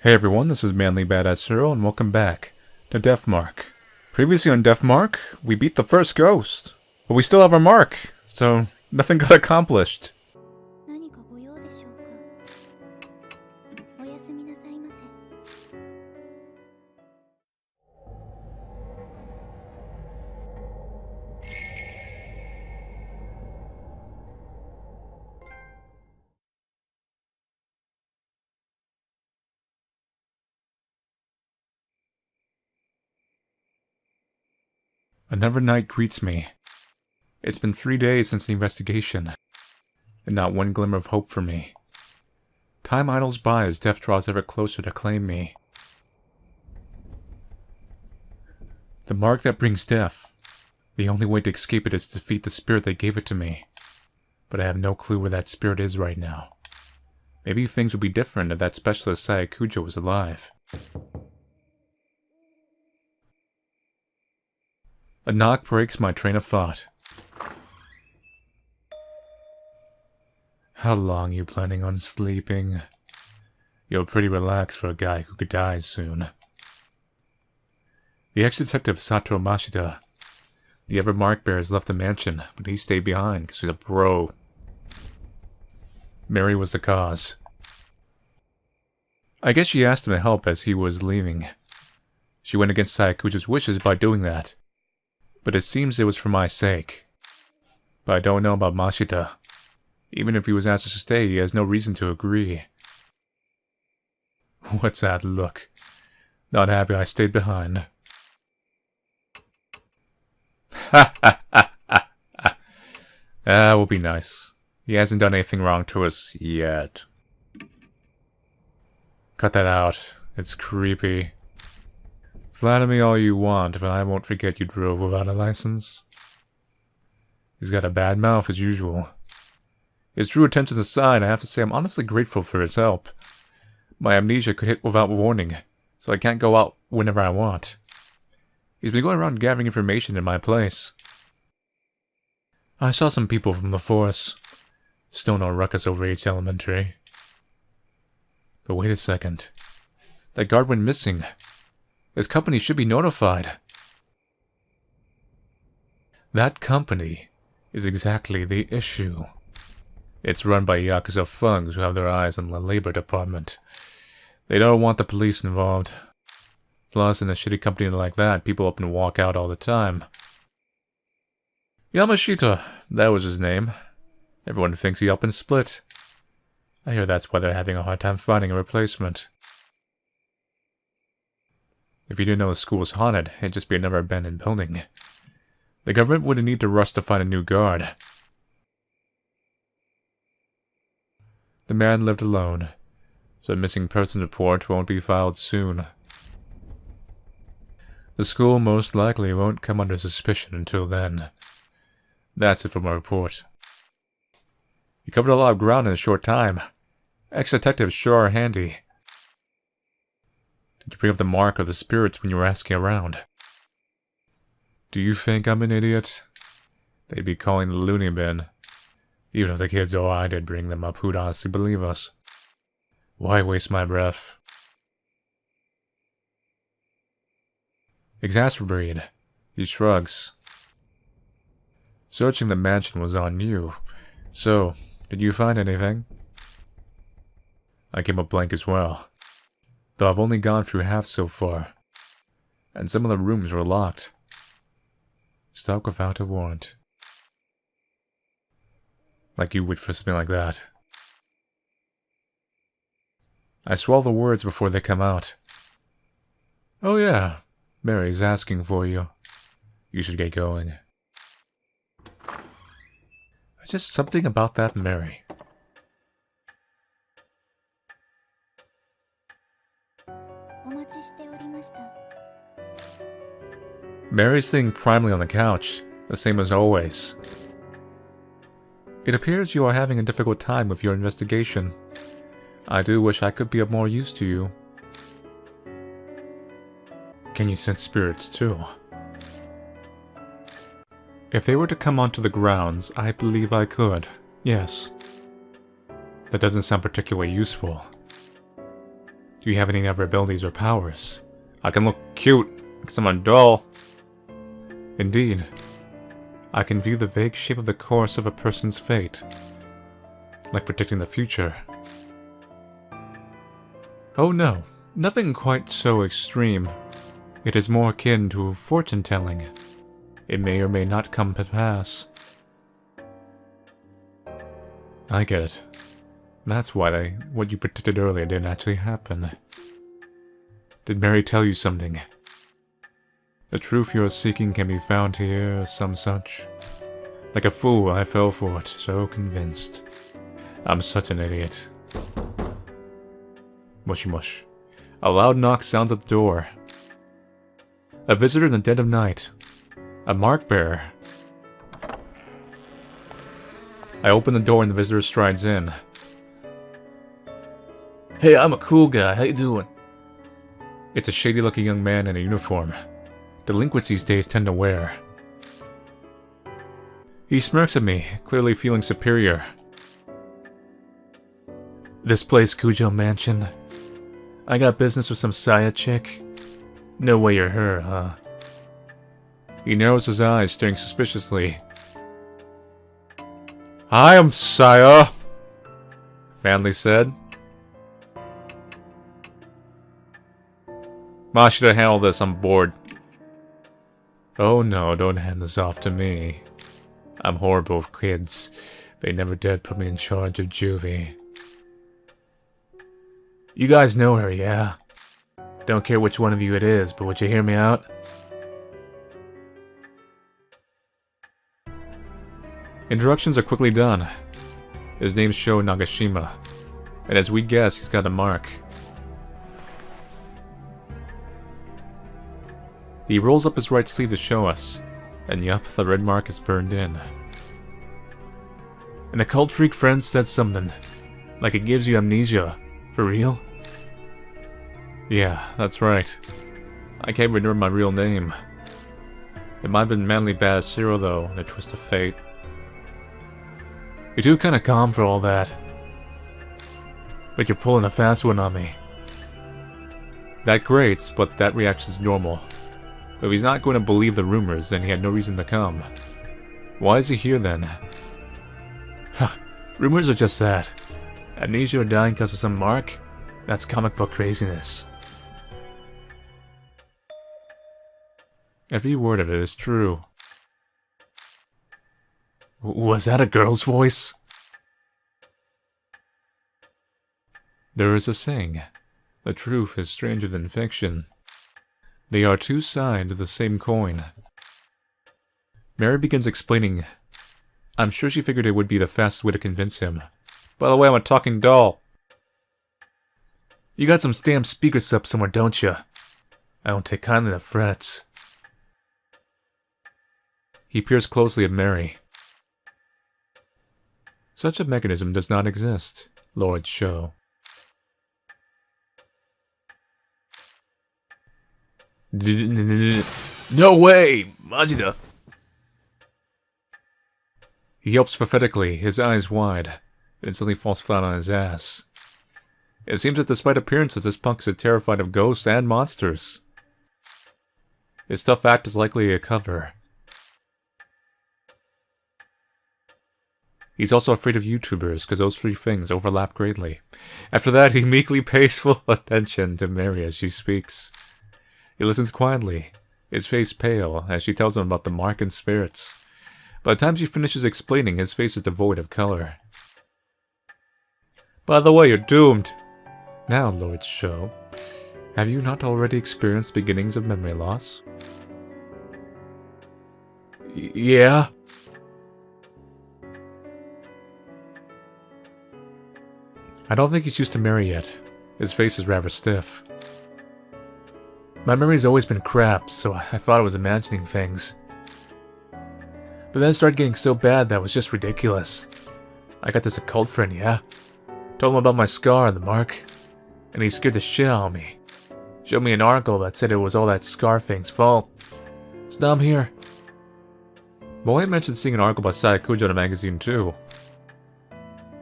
Hey everyone, this is Manly Badass Hero, and welcome back to Death Mark. Previously on Death Mark, we beat the first ghost, but we still have our mark, so nothing got accomplished. Another night greets me. It's been 3 days since the investigation, and not one glimmer of hope for me. Time idles by as death draws ever closer to claim me. The mark that brings death. The only way to escape it is to defeat the spirit that gave it to me. But I have no clue where that spirit is right now. Maybe things would be different if that specialist Sayakujo was alive. A knock breaks my train of thought. How long you planning on sleeping? You're pretty relaxed for a guy who could die soon. The ex-detective Satoru Mashita. The other mark bearers left the mansion, but he stayed behind because he's a bro. Mary was the cause. I guess she asked him to help as he was leaving. She went against Sayakujo's wishes by doing that. But it seems it was for my sake. But I don't know about Mashita. Even if he was asked to stay, he has no reason to agree. What's that look? Not happy I stayed behind. Ha ha ha ha ha. Ah, we'll be nice. He hasn't done anything wrong to us yet. Cut that out. It's creepy. Flatter me all you want, but I won't forget you drove without a license. He's got a bad mouth as usual. His true intentions aside, I have to say I'm honestly grateful for his help. My amnesia could hit without warning, so I can't go out whenever I want. He's been going around gathering information in my place. I saw some people from the force. Still no ruckus over H Elementary. But wait a second. That guard went missing. This company should be notified. That company is exactly the issue. It's run by Yakuza thugs who have their eyes on the labor department. They don't want the police involved. Plus, in a shitty company like that, people up and walk out all the time. Yamashita, that was his name. Everyone thinks he up and split. I hear that's why they're having a hard time finding a replacement. If you didn't know the school was haunted, it'd just be another abandoned building. The government wouldn't need to rush to find a new guard. The man lived alone, so a missing persons report won't be filed soon. The school most likely won't come under suspicion until then. That's it for my report. You covered a lot of ground in a short time. Ex-detectives sure are handy. Did you bring up the mark or the spirits when you were asking around? Do you think I'm an idiot? They'd be calling the loony bin. Even if the kids or I did bring them up, who'd honestly believe us? Why waste my breath? Exasperated, he shrugs. Searching the mansion was on you. So, did you find anything? I came up blank as well. Though I've only gone through half so far. And some of the rooms were locked. Stuck without a warrant. Like you would for something like that. I swallow the words before they come out. Oh yeah, Mary's asking for you. You should get going. Just something about that Mary. Mary's sitting primely on the couch, the same as always. It appears you are having a difficult time with your investigation. I do wish I could be of more use to you. Can you sense spirits too? If they were to come onto the grounds, I believe I could, yes. That doesn't sound particularly useful. Do you have any other abilities or powers? I can look cute, because I'm a doll. Indeed. I can view the vague shape of the course of a person's fate. Like predicting the future. Oh no, nothing quite so extreme. It is more akin to fortune-telling. It may or may not come to pass. I get it. That's why what you predicted earlier didn't actually happen. Did Mary tell you something? The truth you're seeking can be found here, or some such. Like a fool, I fell for it, so convinced. I'm such an idiot. Mushy mush. A loud knock sounds at the door. A visitor in the dead of night. A mark bearer. I open the door and the visitor strides in. Hey, I'm a cool guy. How you doing? It's a shady-looking young man in a uniform. Delinquents these days tend to wear. He smirks at me, clearly feeling superior. This place, Cujo Mansion? I got business with some Saya chick? No way you're her, huh? He narrows his eyes, staring suspiciously. Hi, I'm Saya, Manly said. Ma should have handled this, I'm bored. Oh no, don't hand this off to me. I'm horrible with kids. They never dared put me in charge of juvie. You guys know her, yeah? Don't care which one of you it is, but would you hear me out? Introductions are quickly done. His name's Sho Nagashima, and as we guess, he's got a mark. He rolls up his right sleeve to show us, and yup, the red mark is burned in. An occult freak friend said something, like it gives you amnesia. For real? Yeah, that's right. I can't remember my real name. It might have been Manly Bad Zero though, in a twist of fate. You're too kinda calm for all that. But you're pulling a fast one on me. That grates, but that reaction's normal. If he's not going to believe the rumors, then he had no reason to come. Why is he here then? Rumors are just that. Amnesia or dying because of some mark? That's comic book craziness. Every word of it is true. Was that a girl's voice? There is a saying, the truth is stranger than fiction. They are two sides of the same coin. Mary begins explaining. I'm sure she figured it would be the fastest way to convince him. By the way, I'm a talking doll. You got some damn speakers up somewhere, don't you? I don't take kindly to frets. He peers closely at Mary. Such a mechanism does not exist, Lord Sho. No way! Majida! He yelps prophetically, his eyes wide, and suddenly falls flat on his ass. It seems that despite appearances, this punk is terrified of ghosts and monsters. His tough act is likely a cover. He's also afraid of YouTubers, because those three things overlap greatly. After that, he meekly pays full attention to Mary as she speaks. He listens quietly, his face pale, as she tells him about the mark and spirits. By the time she finishes explaining, his face is devoid of color. By the way, you're doomed! Now, Lord Sho, have you not already experienced beginnings of memory loss? Yeah? I don't think he's used to Mary yet. His face is rather stiff. My memory's always been crap, so I thought I was imagining things. But then it started getting so bad that it was just ridiculous. I got this occult friend, yeah? Told him about my scar and the mark, and he scared the shit out of me. Showed me an article that said it was all that scar thing's fault. So now I'm here. Boy mentioned seeing an article about Sayakujo in a magazine too.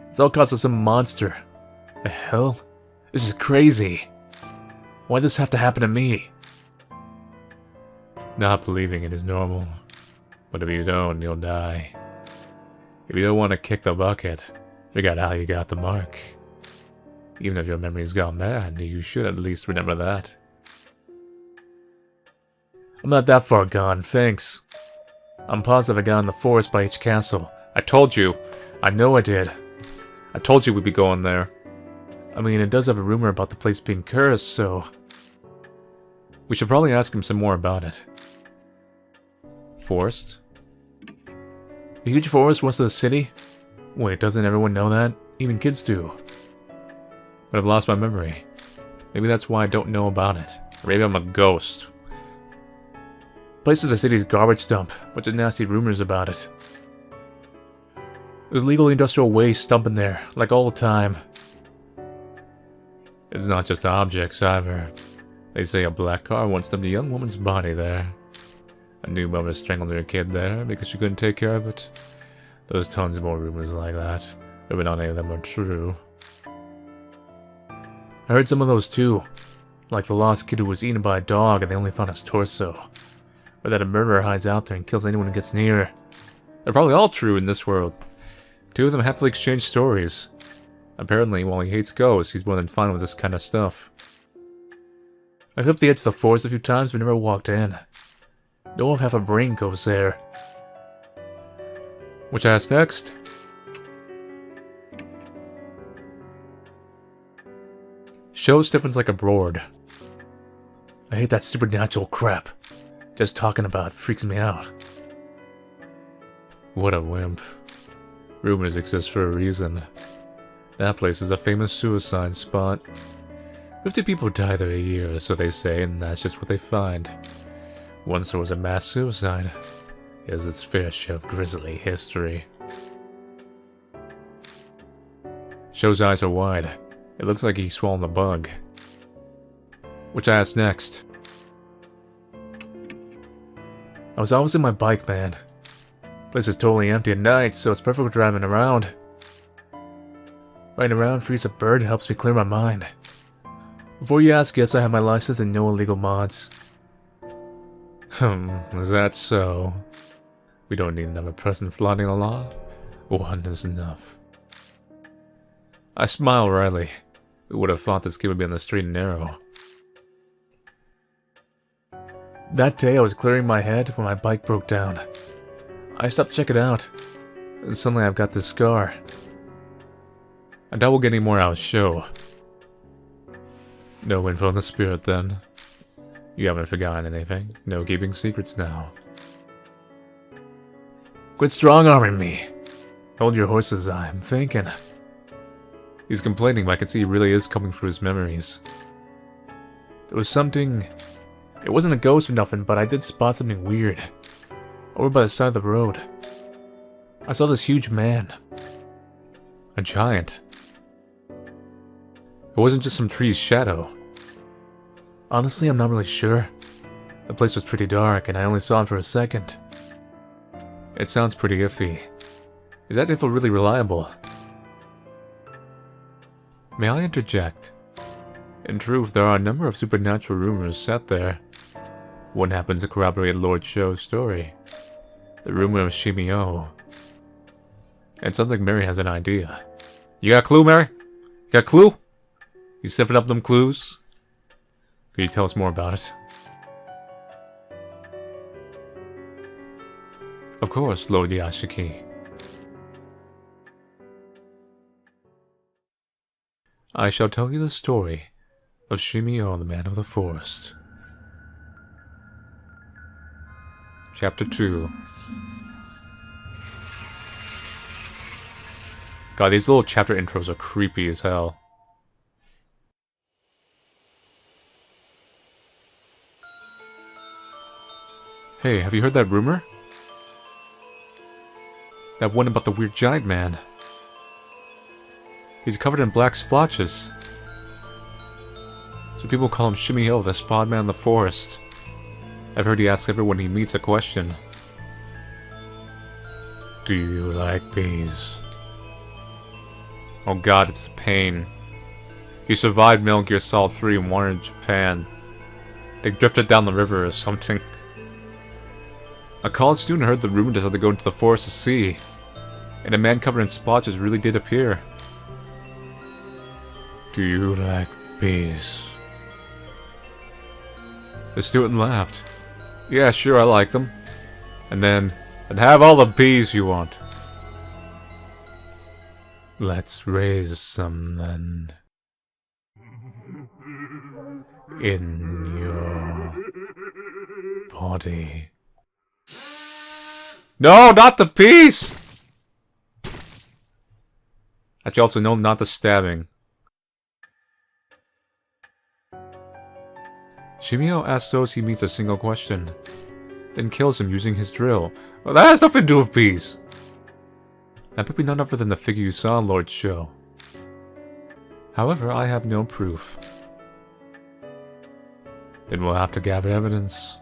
It's all cause of some monster. The hell? This is crazy. Why'd this have to happen to me? Not believing it is normal. But if you don't, you'll die. If you don't want to kick the bucket, figure out how you got the mark. Even if your memory's gone bad, you should at least remember that. I'm not that far gone, thanks. I'm positive I got in the forest by each castle. I told you. I know I did. I told you we'd be going there. I mean, it does have a rumor about the place being cursed, so... we should probably ask him some more about it. Forest? The huge forest west of the city? Wait, doesn't everyone know that? Even kids do. But I've lost my memory. Maybe that's why I don't know about it. Or maybe I'm a ghost. Place is a city's garbage dump. Bunch of nasty rumors about it. There's illegal industrial waste dumping there, like all the time. It's not just objects either. They say a black car once dumped a young woman's body there. A new mother strangled her kid there because she couldn't take care of it. There's tons more rumors like that, but not any of them are true. I heard some of those too. Like the lost kid who was eaten by a dog and they only found his torso. Or that a murderer hides out there and kills anyone who gets near. They're probably all true in this world. Two of them happily exchange stories. Apparently, while he hates ghosts, he's more than fine with this kind of stuff. I've hit the edge of the forest a few times but never walked in. No one with half a brain goes there. Which I ask next? Show stiffens like a board. I hate that supernatural crap. Just talking about it freaks me out. What a wimp. Rumors exist for a reason. That place is a famous suicide spot. 50 people die there a year, so they say, and that's just what they find. Once there was a mass suicide. It has its fair share of grisly history. Show's eyes are wide. It looks like he's swallowed a bug. Which I asked next. I was always in my bike, man. Place is totally empty at night, so it's perfect for driving around. Riding around frees a bird helps me clear my mind. Before you ask, yes, I have my license and no illegal mods. Is that so? We don't need another person flaunting the law. One is enough. I smile wryly. Who would have thought this kid would be on the straight and narrow? That day I was clearing my head when my bike broke down. I stopped to check it out, and suddenly I've got this scar. I doubt we'll get any more out of show. No info on the spirit then. You haven't forgotten anything. No keeping secrets now. Quit strong-arming me. Hold your horses, I'm thinking. He's complaining, but I can see he really is coming through his memories. There was something... It wasn't a ghost or nothing, but I did spot something weird. Over by the side of the road. I saw this huge man. A giant. It wasn't just some tree's shadow. Honestly, I'm not really sure. The place was pretty dark, and I only saw it for a second. It sounds pretty iffy. Is that info really reliable? May I interject? In truth, there are a number of supernatural rumors set there. One happens to corroborate Lord Shou's story. The rumor of Shimi-O. It sounds like Mary has an idea. You got a clue, Mary? You got a clue? You sifting up them clues? Can you tell us more about it? Of course, Lord Yashiki. I shall tell you the story of Shimi-O, the Man of the Forest. Chapter 2. God, these little chapter intros are creepy as hell. Hey, have you heard that rumor? That one about the weird giant man. He's covered in black splotches. So people call him Shimi-O, the spot man in the forest. I've heard he asks everyone he meets a question. Do you like bees? Oh god, it's the pain. He survived Metal Gear Solid 3 and wanted in Japan. They drifted down the river or something. A college student heard the rumor and decided to go into the forest to see. And a man covered in splotches really did appear. Do you like bees? The student laughed. Yeah, sure, I like them. And then have all the bees you want. Let's raise some then. In your body. No, not the bees! Actually, also, no, not the stabbing. Shimi-O asks those he meets a single question, then kills him using his drill. Well, that has nothing to do with bees! That could be none other than the figure you saw in Lord's show. However, I have no proof. Then we'll have to gather evidence.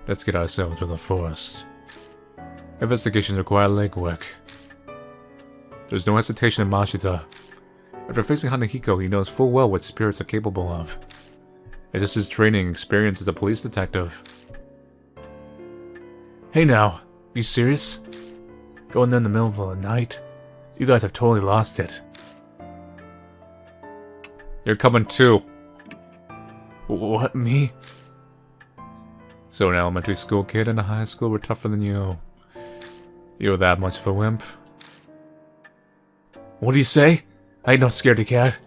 Let's get ourselves to the forest. Investigations require legwork. There's no hesitation in Mashita. After facing Hanahiko, he knows full well what spirits are capable of. It's just his training and experience as a police detective. Hey now, you serious? Going there in the middle of the night? You guys have totally lost it. You're coming too. What, me? So an elementary school kid and a high school were tougher than you. You're that much of a wimp. What do you say? I ain't no scaredy cat.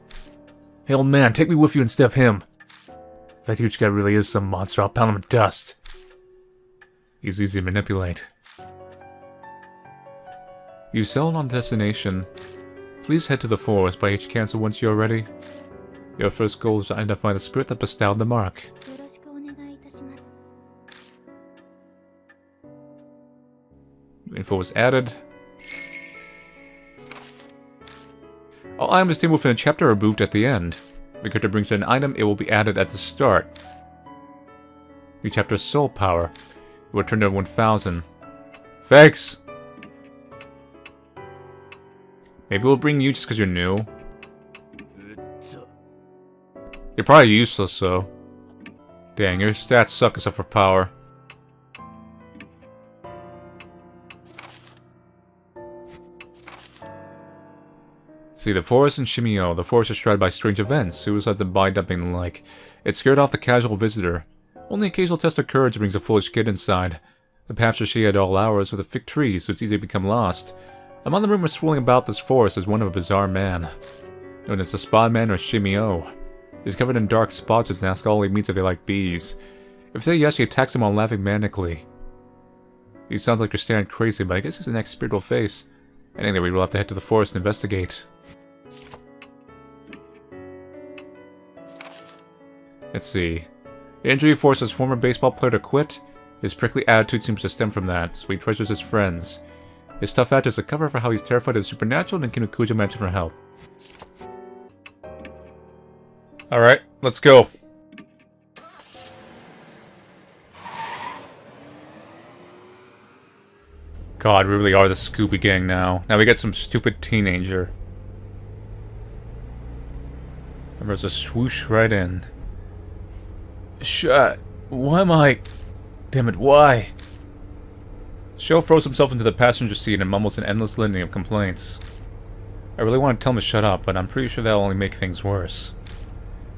Hey old man, take me with you instead of him. If that huge guy really is some monster, I'll pound him to dust. He's easy to manipulate. You settled on destination. Please head to the forest by each cancel once you're ready. Your first goal is to identify the spirit that bestowed the mark. Info was added. All items taken within a chapter are removed at the end. If a character brings in an item, it will be added at the start. New chapter Soul Power. It will turn to 1000. Thanks! Maybe we'll bring you just because you're new. You're probably useless, though. Dang, your stats suck except for power. See, the forest in Shimi-O. The forest is shrouded by strange events, suicides and body dumping and the like. It scared off the casual visitor. Only occasional test of courage brings a foolish kid inside. The paths are shaded at all hours with a thick tree, so it's easy to become lost. Among the rumors swirling about this forest is one of a bizarre man. Known as the Spot Man or Shimi-O. He's covered in dark spots and asks all he meets if they like bees. If they yes, he attacks them while laughing manically. He sounds like you're staring crazy, but I guess he's an ex-spiritual face. And anyway, we'll have to head to the forest and investigate. Let's see. The injury forces former baseball player to quit. His prickly attitude seems to stem from that, so he treasures his friends. His tough attitude is a cover for how he's terrified of the supernatural and Kinukuja mentioned for help. Alright, let's go. God, we really are the Scooby Gang now. Now we get some stupid teenager. And there's a swoosh right in. Shut. Why am I... Damn it, why? Sho throws himself into the passenger seat and mumbles an endless litany of complaints. I really want to tell him to shut up, but I'm pretty sure that'll only make things worse.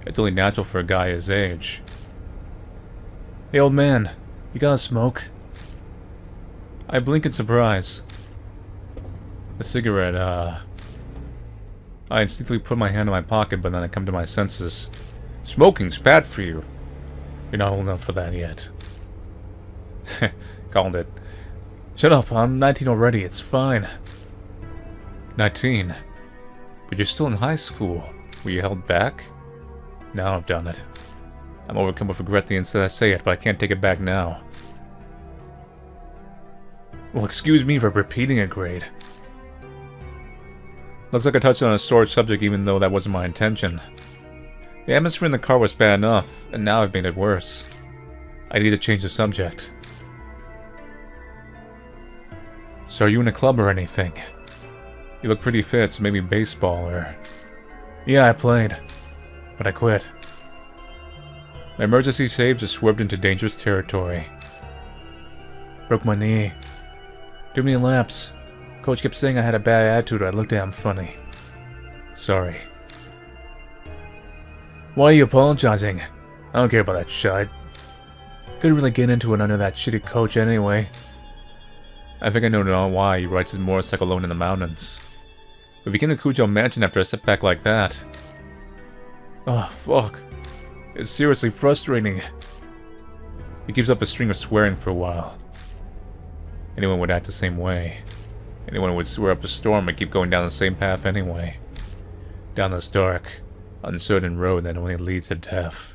It's only natural for a guy his age. Hey old man, you got a smoke? I blink in surprise. A cigarette, I instinctively put my hand in my pocket, but then I come to my senses. Smoking's bad for you. You're not old enough for that yet. Called it. Shut up, I'm 19 already, it's fine. 19? But you're still in high school. Were you held back? Now I've done it. I'm overcome with regret the instant I say it, but I can't take it back now. Well, excuse me for repeating a grade. Looks like I touched on a sore subject even though that wasn't my intention. The atmosphere in the car was bad enough, and now I've made it worse. I need to change the subject. So are you in a club or anything? You look pretty fit, so maybe baseball or... Yeah, I played. but I quit. My emergency save just swerved into dangerous territory. Broke my knee. Too many laps. Coach kept saying I had a bad attitude or I looked damn funny. Sorry. Why are you apologizing? I don't care about that shite. Couldn't really get into it under that shitty coach anyway. I think I know now why he rides his motorcycle alone in the mountains. We became to Kujo Mansion after a setback like that. Oh, fuck. It's seriously frustrating. He keeps up a string of swearing for a while. Anyone would act the same way. Anyone would swear up a storm and keep going down the same path anyway. Down this dark, uncertain road that only leads to death.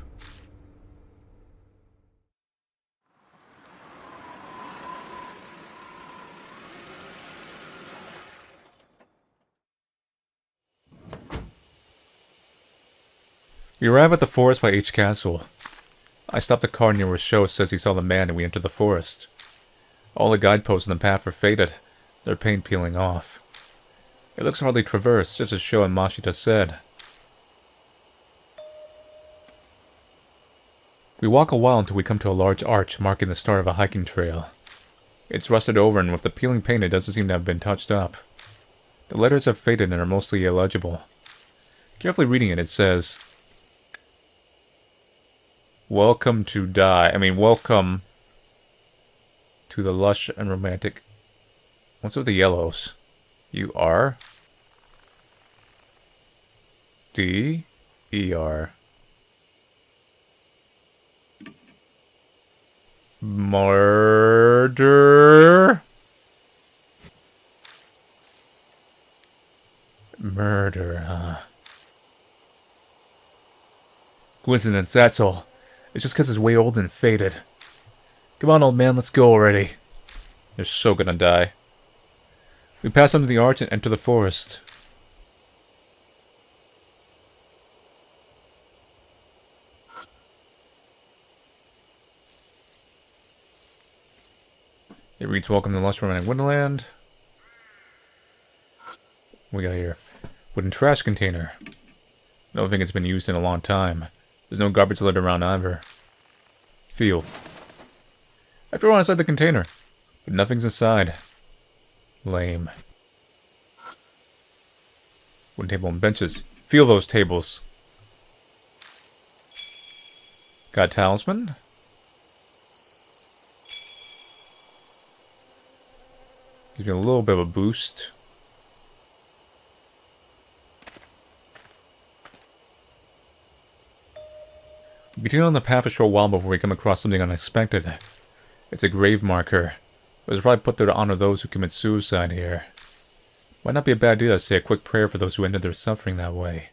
We arrive at the forest by H Castle. I stop the car near where Sho says he saw the man and we enter the forest. All the guideposts in the path are faded, their paint peeling off. It looks hardly traversed, just as Sho and Mashita said. We walk a while until we come to a large arch marking the start of a hiking trail. It's rusted over and with the peeling paint it doesn't seem to have been touched up. The letters have faded and are mostly illegible. Carefully reading it, it says, welcome to the lush and romantic. What's with the yellows? You are? D-E-R. Murder? Murder, huh? Coincidence, that's all. It's just because it's way old and faded. Come on, old man, let's go already. You're so gonna die. We pass under the arch and enter the forest. It reads, welcome to the lush romantic wonderland. What we got here? Wooden trash container. I don't think it's been used in a long time. There's no garbage littered around either. Feel. I throw inside the container, but nothing's inside. Lame. Wooden table and benches. Feel those tables. Got a talisman? Gives me a little bit of a boost. We continue on the path a short while before we come across something unexpected. It's a grave marker. It was probably put there to honor those who commit suicide here. Might not be a bad idea to say a quick prayer for those who ended their suffering that way.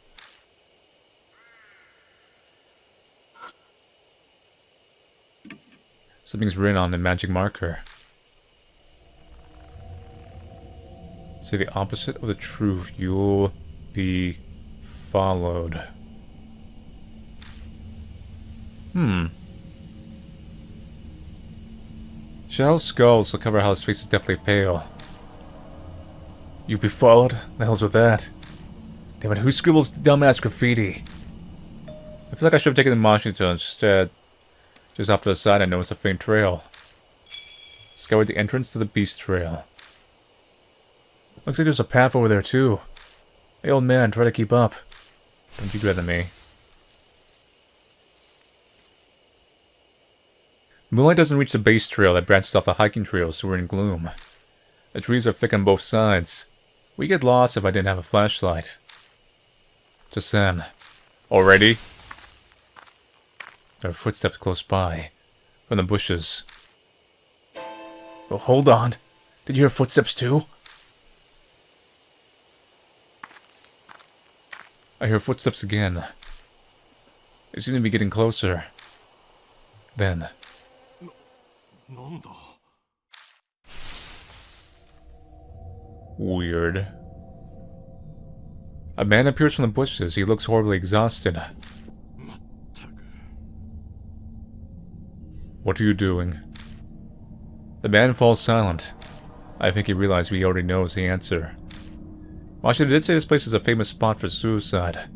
Something's written on the magic marker. Say the opposite of the truth, you'll be followed. Shadow skulls will cover how his face is deathly pale. You be followed? The hell's with that? Damn it, who scribbles dumbass graffiti? I feel like I should have taken the Mashita instead. Just off to the side I noticed a faint trail. Scoured the entrance to the Beast Trail. Looks like there's a path over there too. Hey old man, try to keep up. Don't you better than me. Moonlight doesn't reach the base trail that branches off the hiking trail, so we're in gloom. The trees are thick on both sides. We'd get lost if I didn't have a flashlight. Just then. Already? There are footsteps close by. From the bushes. Oh, hold on. Did you hear footsteps too? I hear footsteps again. They seem to be getting closer. Then... weird. A man appears from the bushes. He looks horribly exhausted. What are you doing? The man falls silent. I think he realized he already knows the answer. Mashita did say this place is a famous spot for suicide.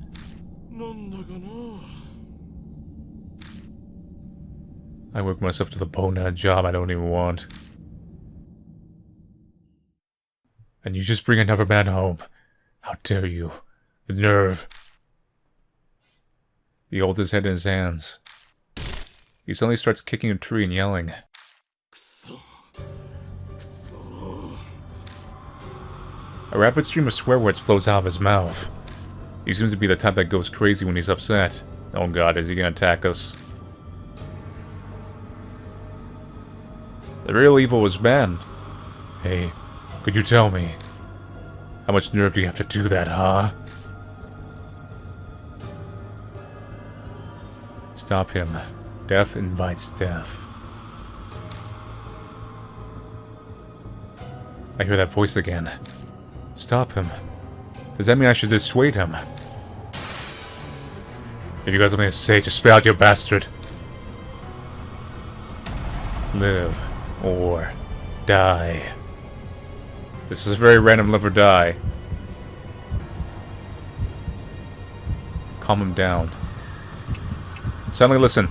I work myself to the bone at a job I don't even want. And you just bring another man home. How dare you? The nerve. He holds his head in his hands. He suddenly starts kicking a tree and yelling. A rapid stream of swear words flows out of his mouth. He seems to be the type that goes crazy when he's upset. Oh god, is he gonna attack us? The real evil is Ben. Hey, could you tell me? How much nerve do you have to do that, huh? Stop him. Death invites death. I hear that voice again. Stop him. Does that mean I should dissuade him? If you got something to say, just spit out, you bastard. Live or die. This is a very random live or die. Calm him down. Suddenly listen.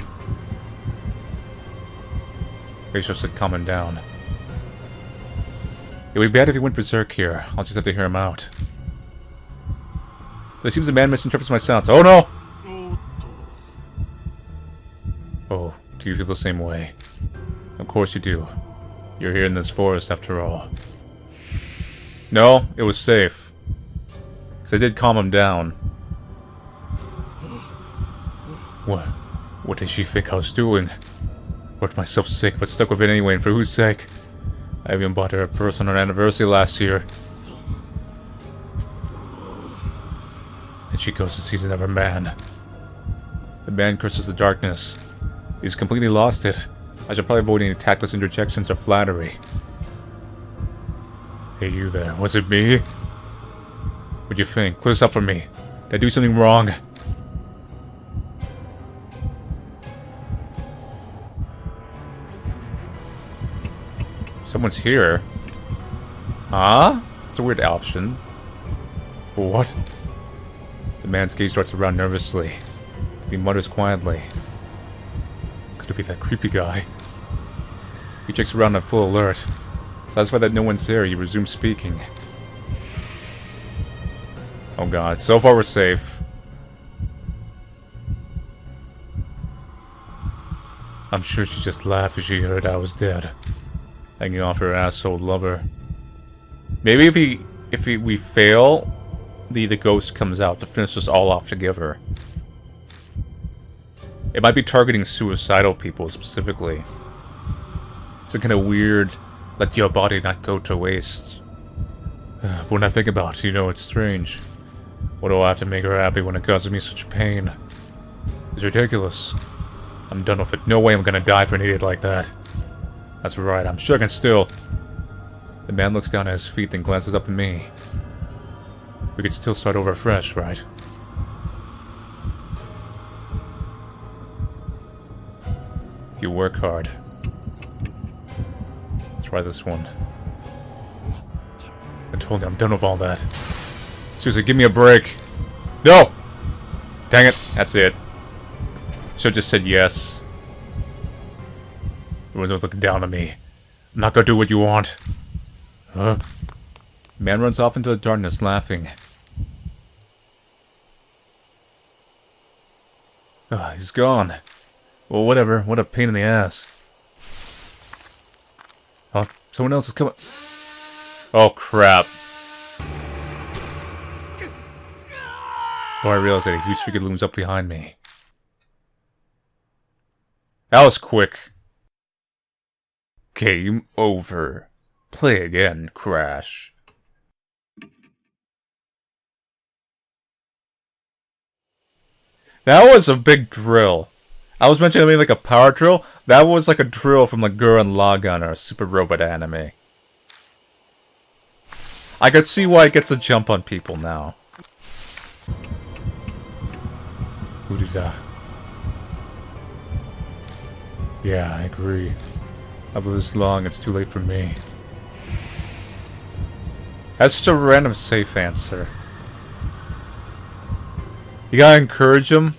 Rachel said calm him down. It would be bad if he went berserk here. I'll just have to hear him out. It seems the man misinterprets my sounds. Oh no! Oh, do you feel the same way? Of course you do. You're here in this forest after all. No, it was safe. Because I did calm him down. What did she think I was doing? Worked myself sick, but stuck with it anyway, and for whose sake? I even bought her a purse on her anniversary last year. And she goes to see another man. The man curses the darkness. He's completely lost it. I should probably avoid any tactless interjections or flattery. Hey, you there. Was it me? What'd you think? Clear this up for me. Did I do something wrong? Someone's here. Huh? It's a weird option. What? The man's gaze darts around nervously. He mutters quietly. Could it be that creepy guy? He checks around on full alert. Satisfied that no one's there, he resumes speaking. Oh god, so far we're safe. I'm sure she just laughed as she heard I was dead. Hanging off her asshole lover. Maybe if we fail, the ghost comes out to finish us all off together. It might be targeting suicidal people specifically. It's a kind of weird, let your body not go to waste. But when I think about it, you know, it's strange. What do I have to make her happy when it causes me such pain? It's ridiculous. I'm done with it. No way I'm gonna die for an idiot like that. That's right, I'm sure I can still... The man looks down at his feet, then glances up at me. We could still start over fresh, right? If you work hard. Let's try this one. I told you, I'm done with all that. Seriously, give me a break. No! Dang it, that's it. Should've just said yes. Everyone's looking down on me. I'm not gonna do what you want. Man runs off into the darkness, laughing. He's gone. Well, whatever. What a pain in the ass. Oh, someone else is coming. Oh, crap. Before I realized that a huge figure looms up behind me. That was quick. Game over. Play again, Crash. That was a big drill. I was mentioning maybe like a power drill. That was like a drill from like Gurren Lagann or a Super Robot anime. I could see why it gets a jump on people now. Udida. Yeah, I agree. I've lived this long, it's too late for me. That's such a random safe answer. You gotta encourage him.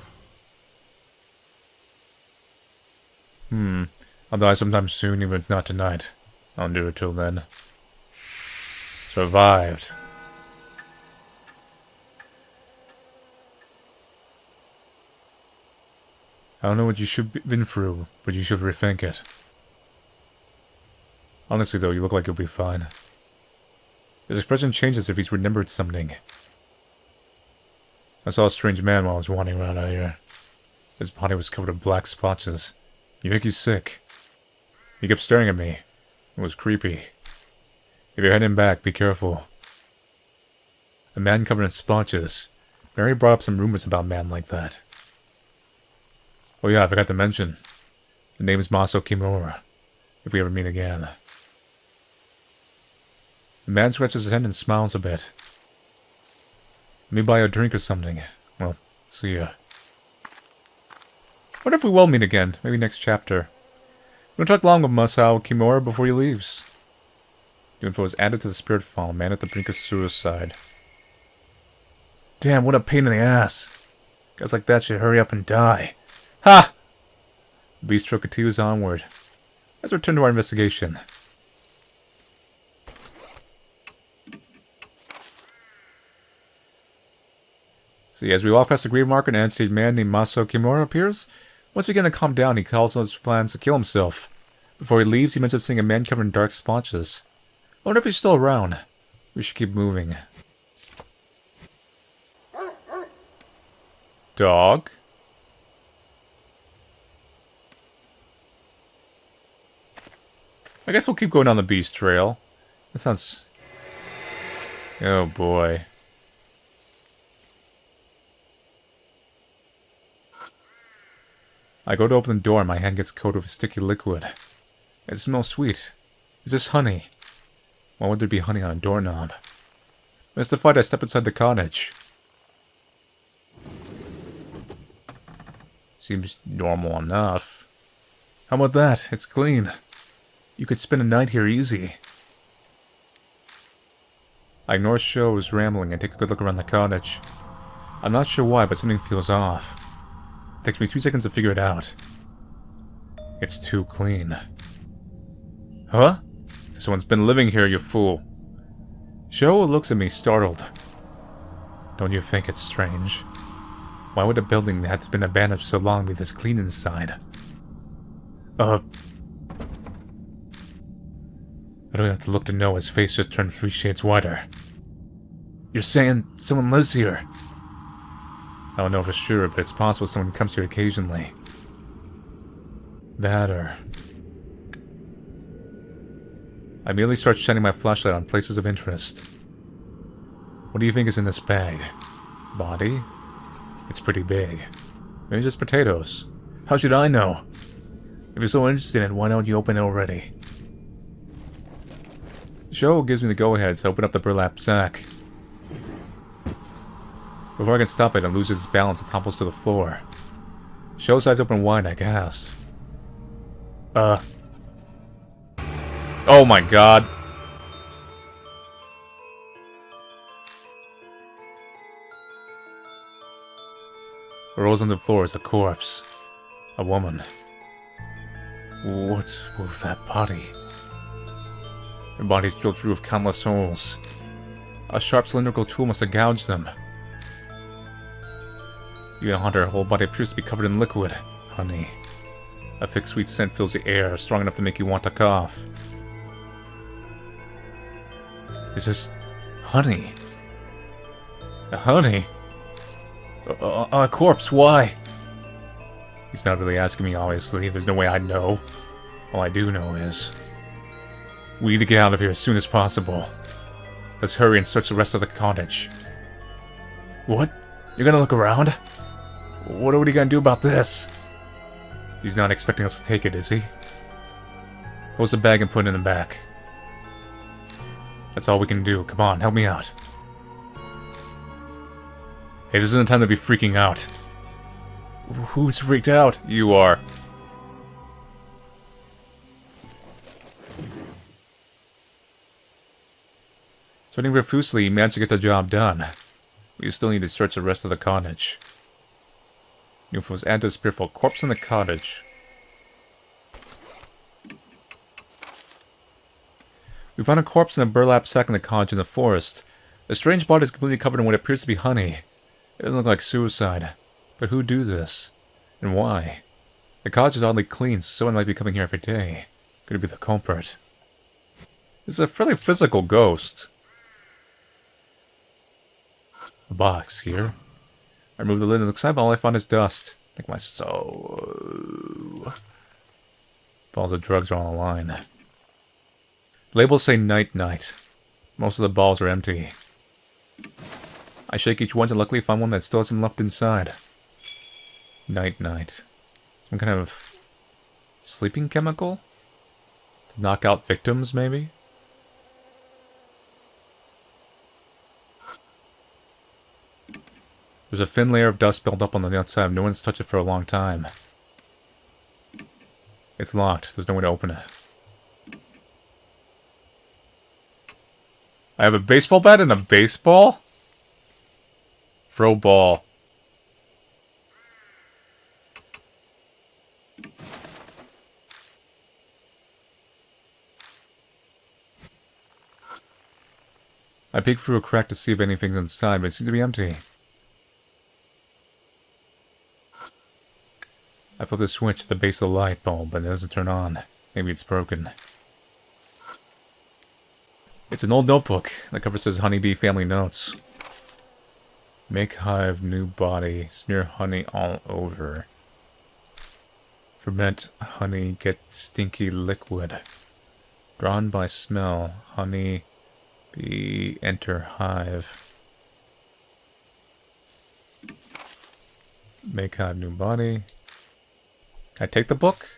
I'll die sometime soon, even if it's not tonight. I'll do it till then. Survived. I don't know what you should have been through, but you should rethink it. Honestly though, you look like you'll be fine. His expression changes if he's remembered something. I saw a strange man while I was wandering around out here. His body was covered in black splotches. You think he's sick? He kept staring at me. It was creepy. If you're heading back, be careful. A man covered in splotches. Mary brought up some rumors about a man like that. Oh yeah, I forgot to mention. The name is Maso Kimura, if we ever meet again. The man scratches his head and smiles a bit. Let me buy you a drink or something. Well, see ya. What if we will meet again? Maybe next chapter. Don't talk long with Masao Kimura before he leaves. New info is added to the spirit file. Man at the brink of suicide. Damn, what a pain in the ass. Guys like that should hurry up and die. Ha! The beast stroke continues onward. Let's return to our investigation. See, as we walk past the grave marker, an agitated man named Maso Kimura appears. Once we begin to calm down, he calls out his plans to kill himself. Before he leaves, he mentions seeing a man covered in dark splotches. I wonder if he's still around. We should keep moving. Dog? I guess we'll keep going down the beast trail. That sounds... Oh boy. I go to open the door and my hand gets coated with sticky liquid. It smells sweet. Is this honey? Why would there be honey on a doorknob? Mystified, I step inside the cottage. Seems normal enough. How about that? It's clean. You could spend a night here easy. I ignore Shio's rambling and take a good look around the cottage. I'm not sure why, but something feels off. It takes me 2 seconds to figure it out. It's too clean. Huh? Someone's been living here, you fool. Shio looks at me, startled. Don't you think it's strange? Why would a building that's been abandoned for so long be this clean inside? I don't have to look to know his face just turned 3 shades whiter. You're saying someone lives here? I don't know for sure, but it's possible someone comes here occasionally. That or... I immediately start shining my flashlight on places of interest. What do you think is in this bag? Body? It's pretty big. Maybe just potatoes. How should I know? If you're so interested in it, why don't you open it already? Shio gives me the go-ahead, so I open up the burlap sack. Before I can stop it, it loses its balance and topples to the floor. Shio's eyes open wide, I gasp. Oh my god. What rolls on the floor is a corpse. A woman. What's with that body? Her body's drilled through with countless holes. A sharp cylindrical tool must have gouged them. Even on her whole body appears to be covered in liquid. Honey. A thick sweet scent fills the air, strong enough to make you want to cough. Is this... honey? Honey? A corpse, why? He's not really asking me, obviously. There's no way I'd know. All I do know is... we need to get out of here as soon as possible. Let's hurry and search the rest of the cottage. What? You're gonna look around? What are we gonna do about this? He's not expecting us to take it, is he? Close the bag and put it in the back. That's all we can do. Come on, help me out. Hey, this isn't the time to be freaking out. Who's freaked out? You are. Sweating profusely, he managed to get the job done. We still need to search the rest of the cottage. New info was added to the spiritual corpse in the cottage. We found a corpse in a burlap sack in the cottage in the forest. The strange body is completely covered in what appears to be honey. It doesn't look like suicide. But who do this? And why? The cottage is oddly clean, so someone might be coming here every day. Could it be the culprit? It's a fairly physical ghost. A box here. I removed the lid and looked inside, but all I found is dust. I think my soul. Balls of drugs are on the line. Labels say night-night. Most of the balls are empty. I shake each one and luckily find one that still has some left inside. Night-night. Some kind of sleeping chemical? To knock out victims, maybe? There's a thin layer of dust built up on the outside. No one's touched it for a long time. It's locked. There's no way to open it. I have a baseball bat and a baseball? Throw ball. I peek through a crack to see if anything's inside, but it seems to be empty. I flip the switch at the base of the light bulb, but it doesn't turn on. Maybe it's broken. It's an old notebook. The cover says Honeybee Family Notes. Make hive, new body, smear honey all over. Ferment honey, get stinky liquid. Drawn by smell, honey, bee, enter hive. Make hive, new body. Can I take the book?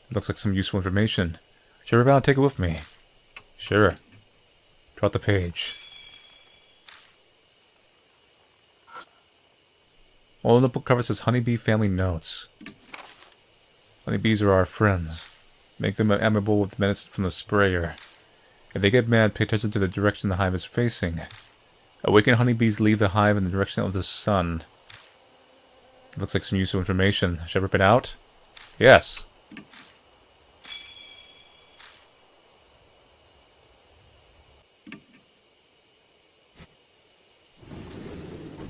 It looks like some useful information. Sure about to take it with me. Sure. Draw out the page. All the book cover says Honeybee Family Notes. Honeybees are our friends. Make them amiable with medicine from the sprayer. If they get mad, pay attention to the direction the hive is facing. Awakened honeybees leave the hive in the direction of the sun. It looks like some useful information. Should I rip it out? Yes.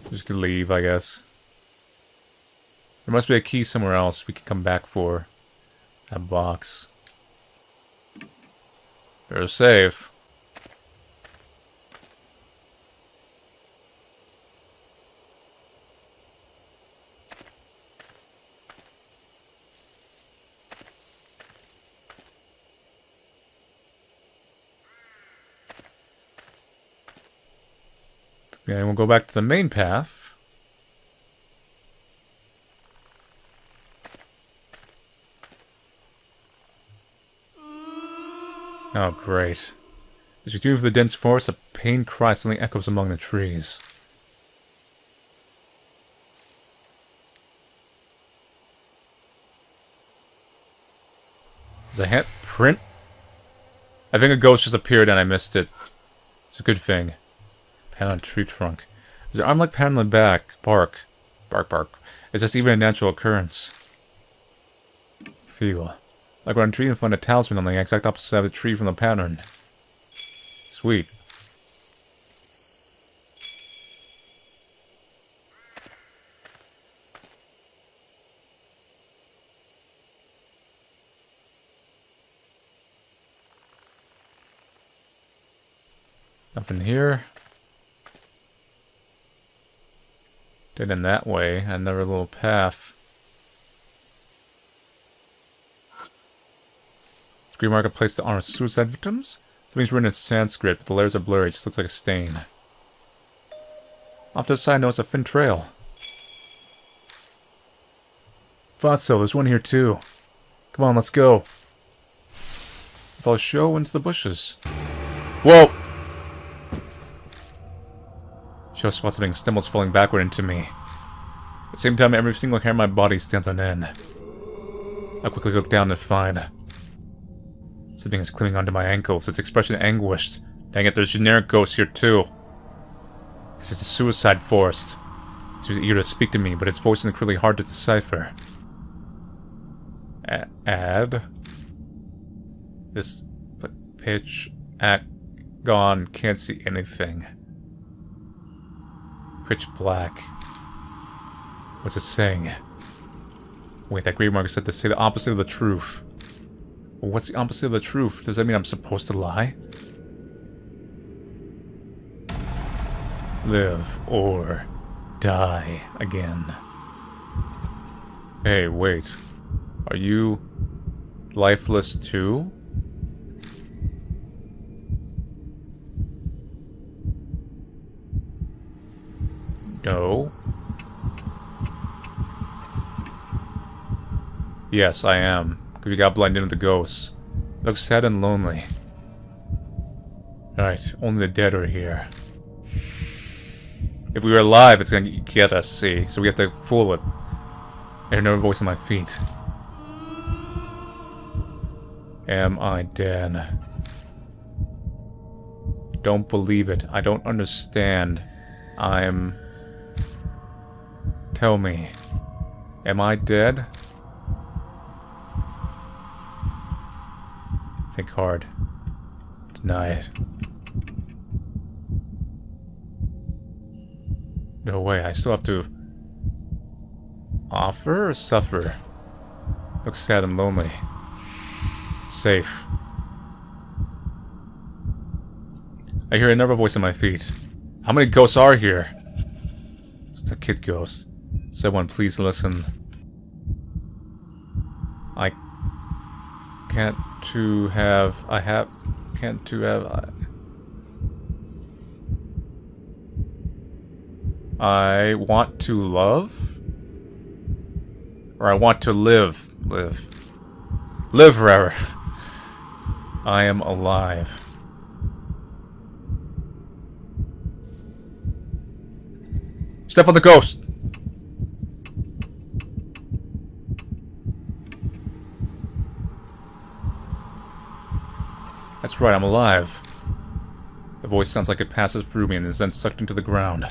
Just gonna leave, I guess. There must be a key somewhere else we can come back for. That box. Better save. Okay, we'll go back to the main path. Oh, great. As we move through the dense forest, a pained cry suddenly echoes among the trees. There's a hand print? I think a ghost just appeared and I missed it. It's a good thing. Pan on a tree trunk. There's an arm-like pattern on the back. Bark. Bark, bark. Is this even a natural occurrence? Feel. Like we're on a tree and find a talisman on the exact opposite side of the tree from the pattern. Sweet. Nothing here. Dead in that way. Another little path. Green marker placed on suicide victims? Something's written in Sanskrit, but the letters are blurry. It just looks like a stain. Off to the side, notice a thin trail. Thought so. There's one here too. Come on, let's go. Follow Shimi-O into the bushes. Whoa! Shimi-O spots something stumbles falling backward into me. At the same time, every single hair on my body stands on end. I quickly look down and find something is clinging onto my ankles. Its expression anguished. Dang it, there's generic ghosts here too. This is a suicide forest. It was eager to speak to me, but its voice is incredibly hard to decipher. Add? This pitch, act, gone, can't see anything. Pitch black. What's it saying? Wait, that grey marker said to say the opposite of the truth. Well, what's the opposite of the truth? Does that mean I'm supposed to lie? Live or die again. Hey, wait. Are you lifeless too? No. Yes, I am. Because we got blended into the ghosts. Looks sad and lonely. Alright, only the dead are here. If we were alive, it's gonna get us, see? So we have to fool it. I hear no voice on my feet. Am I dead? Don't believe it. I don't understand. Tell me. Am I dead? Think hard. Deny it. No way, I still have to offer or suffer? Looks sad and lonely. Safe. I hear another voice on my feet. How many ghosts are here? It's a kid ghost. Someone please listen. I can't to have... Can't to have... I want to love? Or I want to live. Live forever. I am alive. Step on the ghost! That's right, I'm alive. The voice sounds like it passes through me and is then sucked into the ground.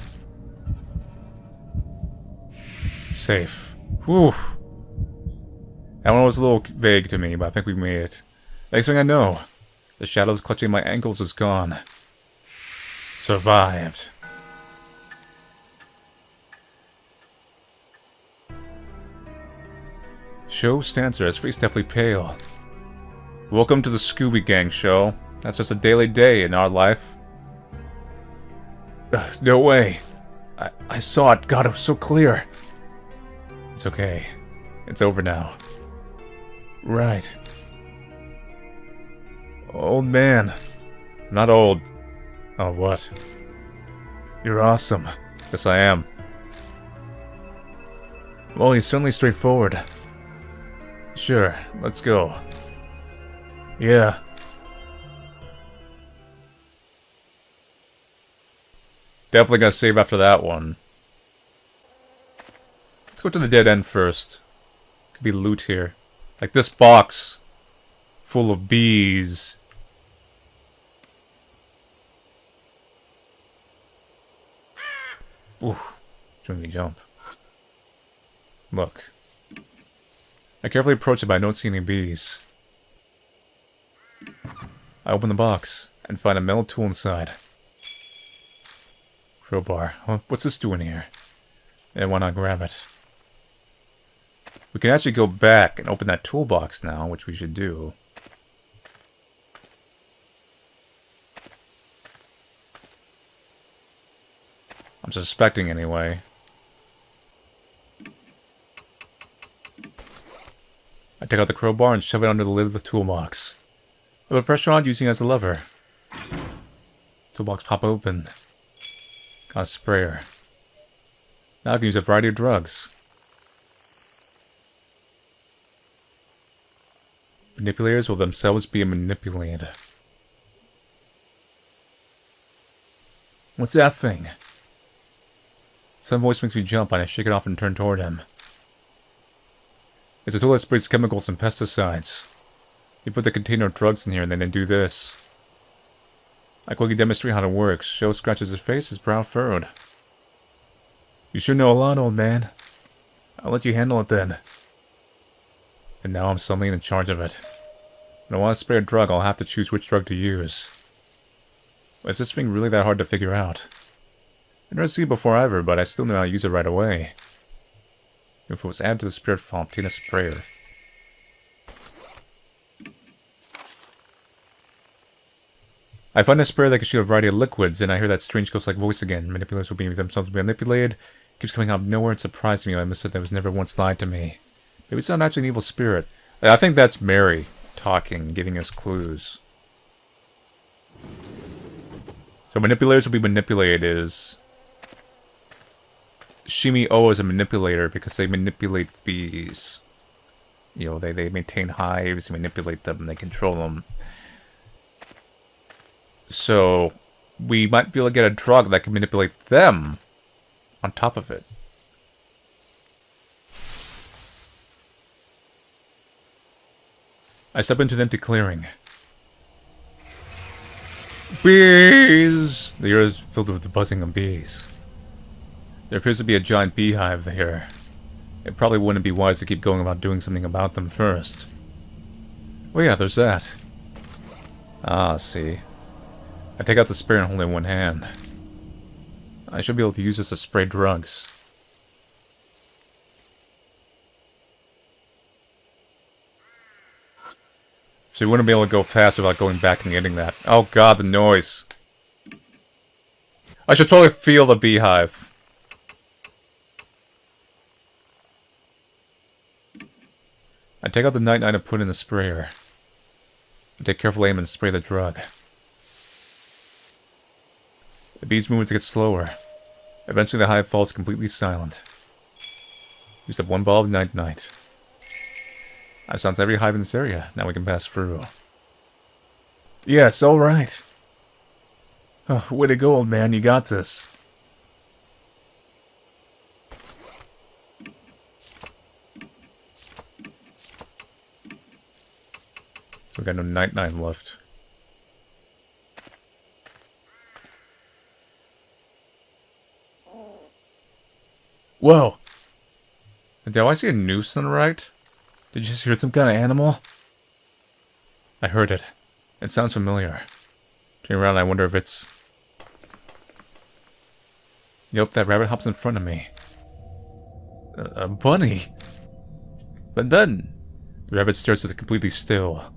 Safe. Whew. That one was a little vague to me, but I think we made it. Next thing I know, the shadows clutching my ankles is gone. Survived. Show stands there, his face deathly pale. Welcome to the Scooby Gang show. That's just a daily day in our life. No way. I saw it. God, it was so clear. It's okay. It's over now. Right. Old man. I'm not old. Oh, what? You're awesome. Yes, I am. Well, he's certainly straightforward. Sure, let's go. Yeah. Definitely gonna save after that one. Let's go to the dead end first. Could be loot here. Like this box. Full of bees. Ooh. It's making me jump. Look. I carefully approach it, but I don't see any bees. I open the box and find a metal tool inside. Crowbar. Huh? What's this doing here? And why not grab it? We can actually go back and open that toolbox now, which we should do. I'm suspecting anyway. I take out the crowbar and shove it under the lid of the toolbox. I put pressure on using it as a lever. Toolbox pop open. Got a sprayer. Now I can use a variety of drugs. Manipulators will themselves be manipulated. What's that thing? Some voice makes me jump and I shake it off and turn toward him. It's a tool that sprays chemicals and pesticides. You put the container of drugs in here and then they do this. I quickly demonstrate how it works. Joe scratches his face, his brow furrowed. You sure know a lot, old man. I'll let you handle it then. And now I'm suddenly in charge of it. When I want to spray a drug, I'll have to choose which drug to use. Is this thing really that hard to figure out? I've never seen it before ever, but I still know how to use it right away. If it was added to the spirit file, obtain a sprayer. I find a sprayer that can shoot a variety of liquids, and I hear that strange ghost-like voice again. Manipulators will be themselves be manipulated. Keeps coming out of nowhere and surprising me. I missed it that was never once lied to me. Maybe it's not actually an evil spirit. I think that's Mary talking, giving us clues. So manipulators will be manipulated is... Shimi-O is a manipulator because they manipulate bees. You know, they maintain hives, they manipulate them, they control them. So, we might be able to get a drug that can manipulate them on top of it. I step into the empty clearing. Bees! The air is filled with the buzzing of bees. There appears to be a giant beehive here. It probably wouldn't be wise to keep going about doing something about them first. Oh yeah, there's that. Ah, see. I take out the sprayer and hold it in one hand. I should be able to use this to spray drugs. So you wouldn't be able to go fast without going back and getting that. Oh god, the noise. I should totally feel the beehive. I take out the night-night and put in the sprayer. I take careful aim and spray the drug. The bees' movements get slower. Eventually the hive falls completely silent. Use up one ball of night-night. I silenced every hive in this area. Now we can pass through. Yes, alright. Oh, way to go, old man. You got this. So we got no night-night left. Whoa! Did I see a noose on the right? Did you just hear some kind of animal? I heard it. It sounds familiar. Turning around, I wonder if it's... Yep, that rabbit hops in front of me. A bunny? But then, the rabbit stares at it completely still.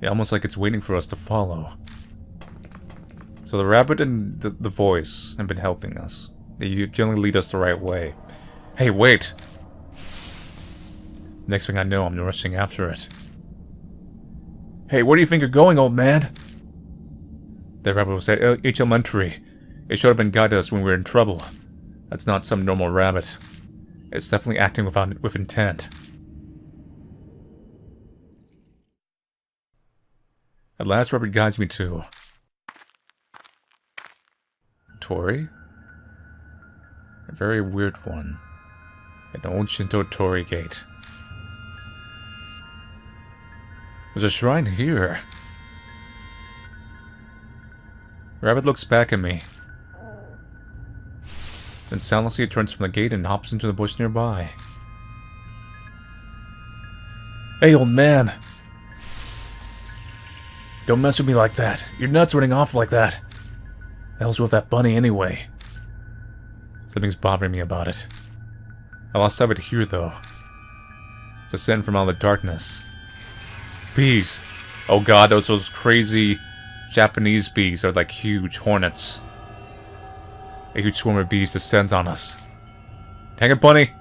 Yeah, almost like it's waiting for us to follow. So the rabbit and the voice have been helping us. They generally lead us the right way. Hey, wait! Next thing I know, I'm rushing after it. Hey, where do you think you're going, old man? The rabbit was at Elementary. It should have been guided us when we were in trouble. That's not some normal rabbit. It's definitely acting with intent. At last, rabbit guides me to... Tori? A very weird one. An old Shinto Tori gate. There's a shrine here. Rabbit looks back at me. Then soundlessly it turns from the gate and hops into the bush nearby. Hey, old man! Don't mess with me like that. You're nuts running off like that. The hell's with that bunny anyway? Something's bothering me about it. I lost sight of it here, though. Just in from out of the darkness. Bees! Oh god, those crazy Japanese bees are like huge hornets. A huge swarm of bees descends on us. Dang it, bunny!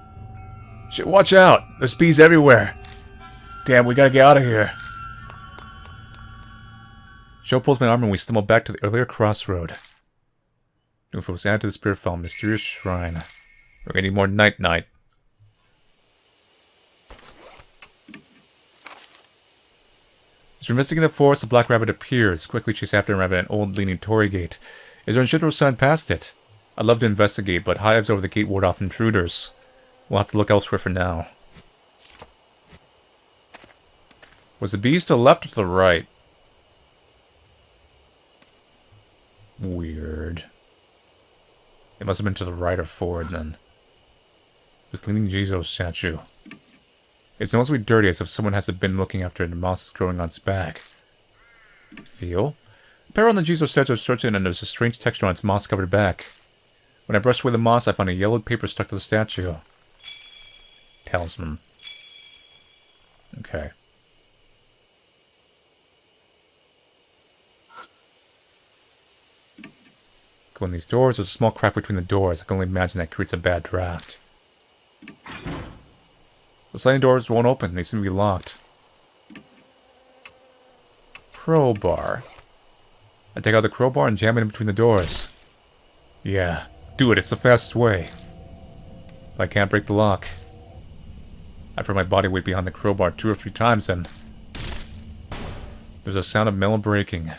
Shit, watch out! There's bees everywhere! Damn, we gotta get out of here. Joe pulls my arm and we stumble back to the earlier crossroad. If it was added to the spirit file, mysterious shrine. We're gonna need more night-night. As we're investigating the forest, the black rabbit appears, quickly chase after a rabbit at an old leaning torii gate. Is there a general sign past it? I'd love to investigate, but hives over the gate ward off intruders. We'll have to look elsewhere for now. Was the bees to the left or to the right? Weird. It must have been to the right or forward then. This leaning Jesus statue. It's noticeably dirty, as if someone has been looking after it and moss is growing on its back. Feel? A pair on the Jizo statue is searching and there's a strange texture on its moss-covered back. When I brush away the moss, I find a yellowed paper stuck to the statue. Talisman. Okay. Go in these doors. There's a small crack between the doors. I can only imagine that creates a bad draft. The sliding doors won't open. They seem to be locked. Crowbar. I take out the crowbar and jam it in between the doors. Yeah, do it. It's the fastest way. But I can't break the lock. I throw my body weight behind the crowbar 2 or 3 times and... there's a sound of metal breaking.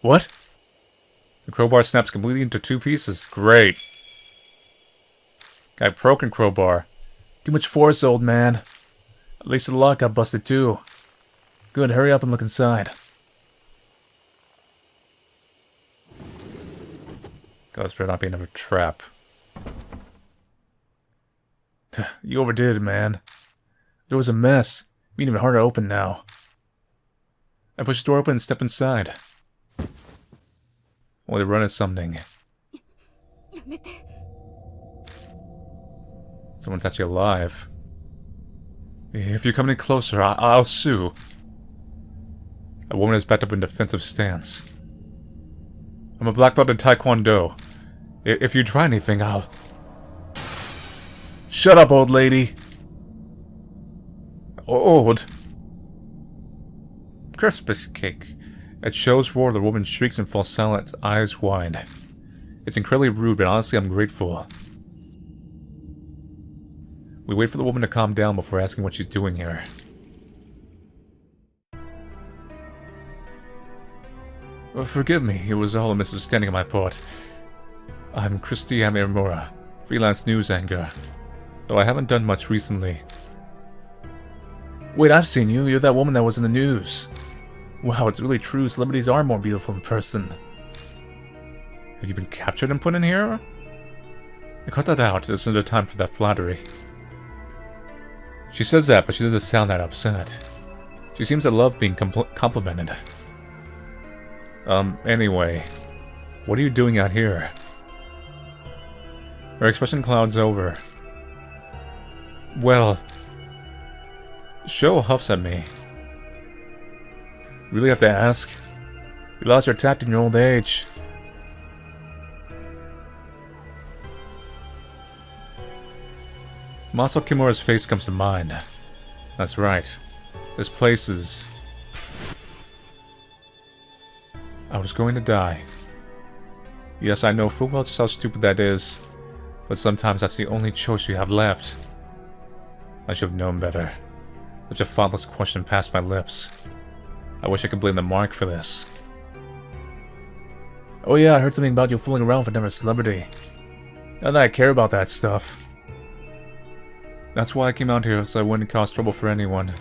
What? The crowbar snaps completely into 2 pieces. Great. Got a broken crowbar. Too much force, old man. At least the lock got busted too. Good, hurry up and look inside. God, this better not be another trap. You overdid it, man. There was a mess. Made it even harder to open now. I push the door open and step inside. Oh, they run at something. Someone's actually alive. If you come any closer, I'll sue. A woman is backed up in defensive stance. I'm a black belt in Taekwondo. If you try anything, I'll... Shut up, old lady! Old? Christmas cake. At show's roar, the woman shrieks and falls silent, eyes wide. It's incredibly rude, but honestly, I'm grateful. We wait for the woman to calm down before asking what she's doing here. Well, forgive me, it was all a misunderstanding on my part. I'm Christy Amimura, freelance news anchor, though I haven't done much recently. Wait, I've seen you. You're that woman that was in the news. Wow, it's really true. Celebrities are more beautiful in person. Have you been captured and put in here? Cut that out. This isn't the time for that flattery. She says that, but she doesn't sound that upset. She seems to love being complimented. Anyway. What are you doing out here? Her expression clouds over. Well... Sho huffs at me. Really have to ask? You lost your tact in your old age. Maso Kimura's face comes to mind. That's right. This place is... I was going to die. Yes, I know full well just how stupid that is, but sometimes that's the only choice you have left. I should have known better. Such a thoughtless question passed my lips. I wish I could blame the mark for this. Oh yeah, I heard something about you fooling around with another celebrity. Not that I care about that stuff. That's why I came out here, so I wouldn't cause trouble for anyone.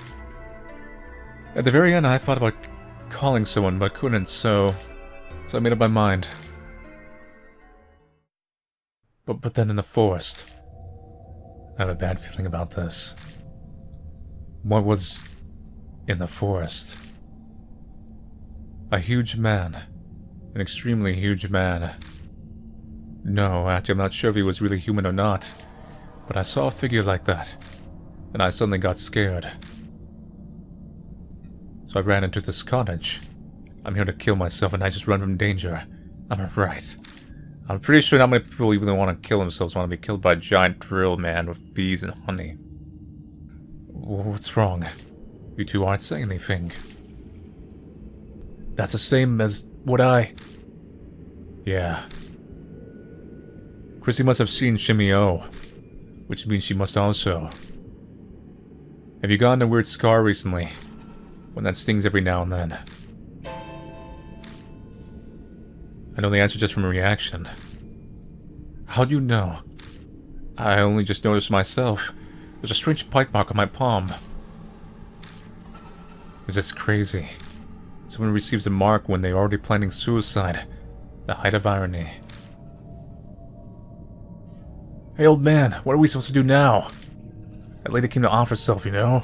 At the very end, I thought about calling someone, but couldn't, so I made up my mind. But then in the forest, I have a bad feeling about this. What was in the forest? A huge man. An extremely huge man. No, actually, I'm not sure if he was really human or not. But I saw a figure like that, and I suddenly got scared. So I ran into this cottage. I'm here to kill myself, and I just run from danger. I'm right. I'm pretty sure not many people even want to kill themselves want to be killed by a giant drill man with bees and honey. What's wrong? You two aren't saying anything. That's the same as what I... Yeah. Chrissy must have seen Shimi-O, which means she must also. Have you gotten a weird scar recently? One that stings every now and then. I know the answer just from a reaction. How'd you know? I only just noticed myself. There's a strange bite mark on my palm. Is this crazy? Someone receives a mark when they're already planning suicide. The height of irony. Hey, old man, what are we supposed to do now? That lady came to off herself, you know?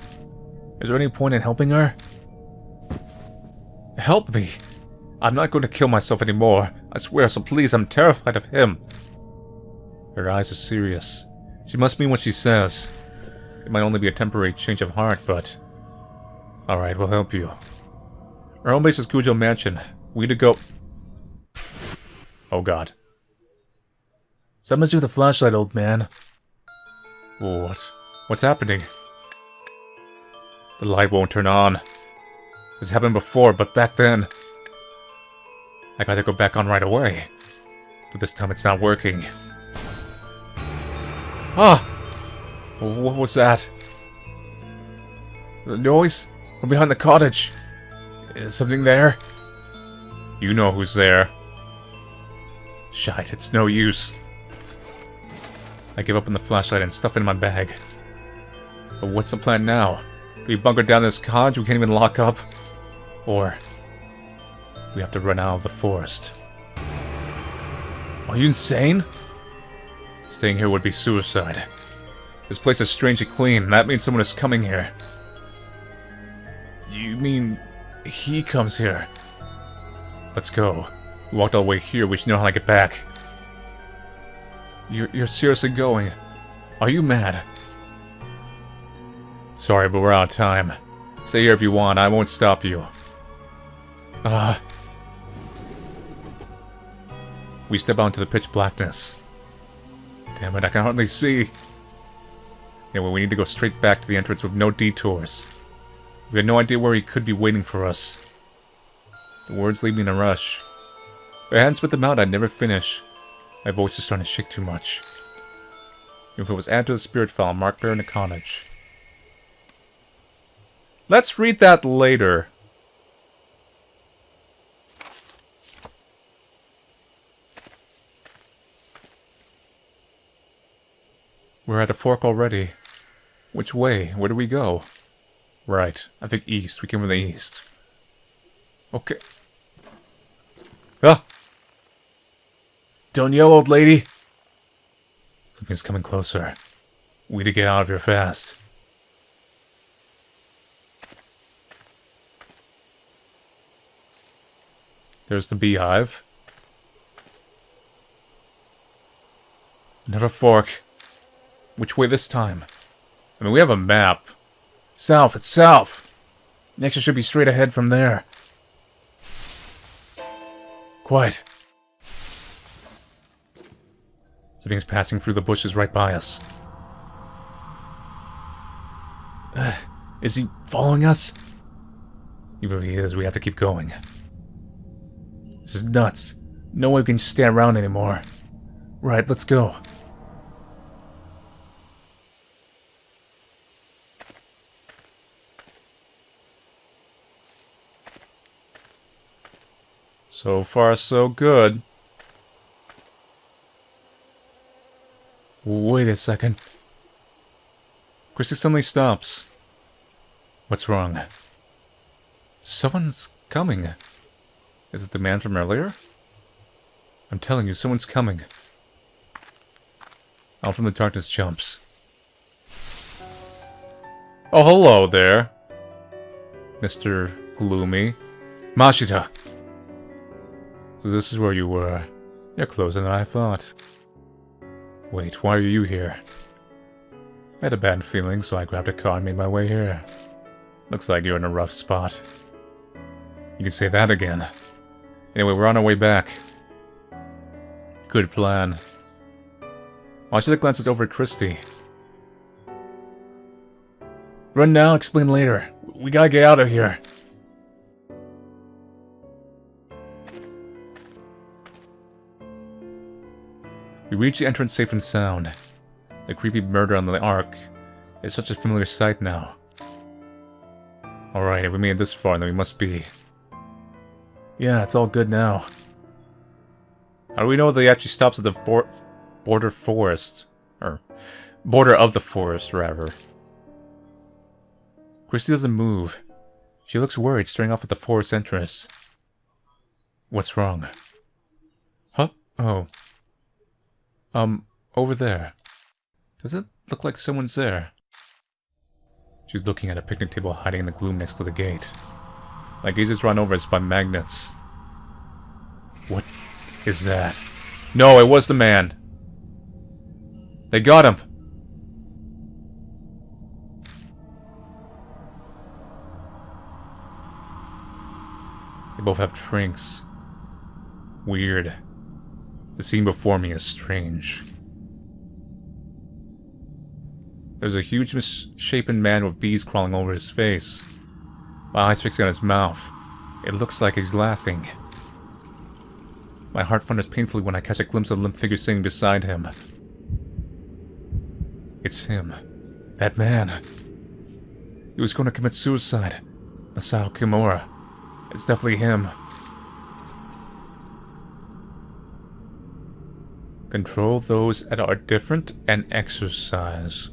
Is there any point in helping her? Help me! I'm not going to kill myself anymore. I swear, so please, I'm terrified of him. Her eyes are serious. She must mean what she says. It might only be a temporary change of heart, but... Alright, we'll help you. Our home base is Cujo Mansion. We need to go... Oh god. Someone's with a flashlight, old man. What? What's happening? The light won't turn on. This happened before, but back then... I gotta go back on right away. But this time it's not working. Ah! What was that? The noise? From behind the cottage. Is something there? You know who's there. Shite, it's no use. I give up on the flashlight and stuff it in my bag. But what's the plan now? Do we bunker down this cottage we can't even lock up? Or... we have to run out of the forest. Are you insane? Staying here would be suicide. This place is strangely clean, and that means someone is coming here. You mean... he comes here? Let's go. We walked all the way here, we should know how to get back. You're seriously going? Are you mad? Sorry, but we're out of time. Stay here if you want, I won't stop you. We step out into the pitch blackness. Damn it, I can hardly see. Anyway, we need to go straight back to the entrance with no detours. We had no idea where he could be waiting for us. The words leave me in a rush. If I hadn't spit them out, I'd never finish. My voice is starting to shake too much. If it was added to the spirit file, marked there in the cottage. Let's read that later. We're at a fork already. Which way? Where do we go? Right. I think east. We came from the east. Okay. Ah! Don't yell, old lady! Something's coming closer. We need to get out of here fast. There's the beehive. Another fork. Which way this time? I mean, we have a map. South, it's south! Next it should be straight ahead from there. Quiet. Something's passing through the bushes right by us. Is he following us? Even if he is, we have to keep going. This is nuts. No way we can just stand around anymore. Right, let's go. So far, so good. Wait a second. Chrissy suddenly stops. What's wrong? Someone's coming. Is it the man from earlier? I'm telling you, someone's coming. Out from the darkness jumps. Oh, hello there. Mr. Gloomy. Mashita! So this is where you were. You're closer than I thought. Wait, why are you here? I had a bad feeling, so I grabbed a car and made my way here. Looks like you're in a rough spot. You can say that again. Anyway, we're on our way back. Good plan. Mashita glances over at Christy. Run now, explain later. We gotta get out of here. We reach the entrance safe and sound. The creepy murder on the Ark is such a familiar sight now. Alright, if we made it this far, then we must be... Yeah, it's all good now. How do we know that he actually stops at the border forest? Or, border of the forest, rather. Christy doesn't move. She looks worried, staring off at the forest entrance. What's wrong? Huh? Oh. Over there. Does it look like someone's there? She's looking at a picnic table hiding in the gloom next to the gate. My gaze is run over as by magnets. What is that? No, it was the man! They got him! They both have drinks. Weird. The scene before me is strange. There's a huge misshapen man with bees crawling over his face. My eyes fixing on his mouth. It looks like he's laughing. My heart thunders painfully when I catch a glimpse of the limp figure sitting beside him. It's him. That man. He was going to commit suicide. Masao Kimura. It's definitely him. Control those that are different and exercise.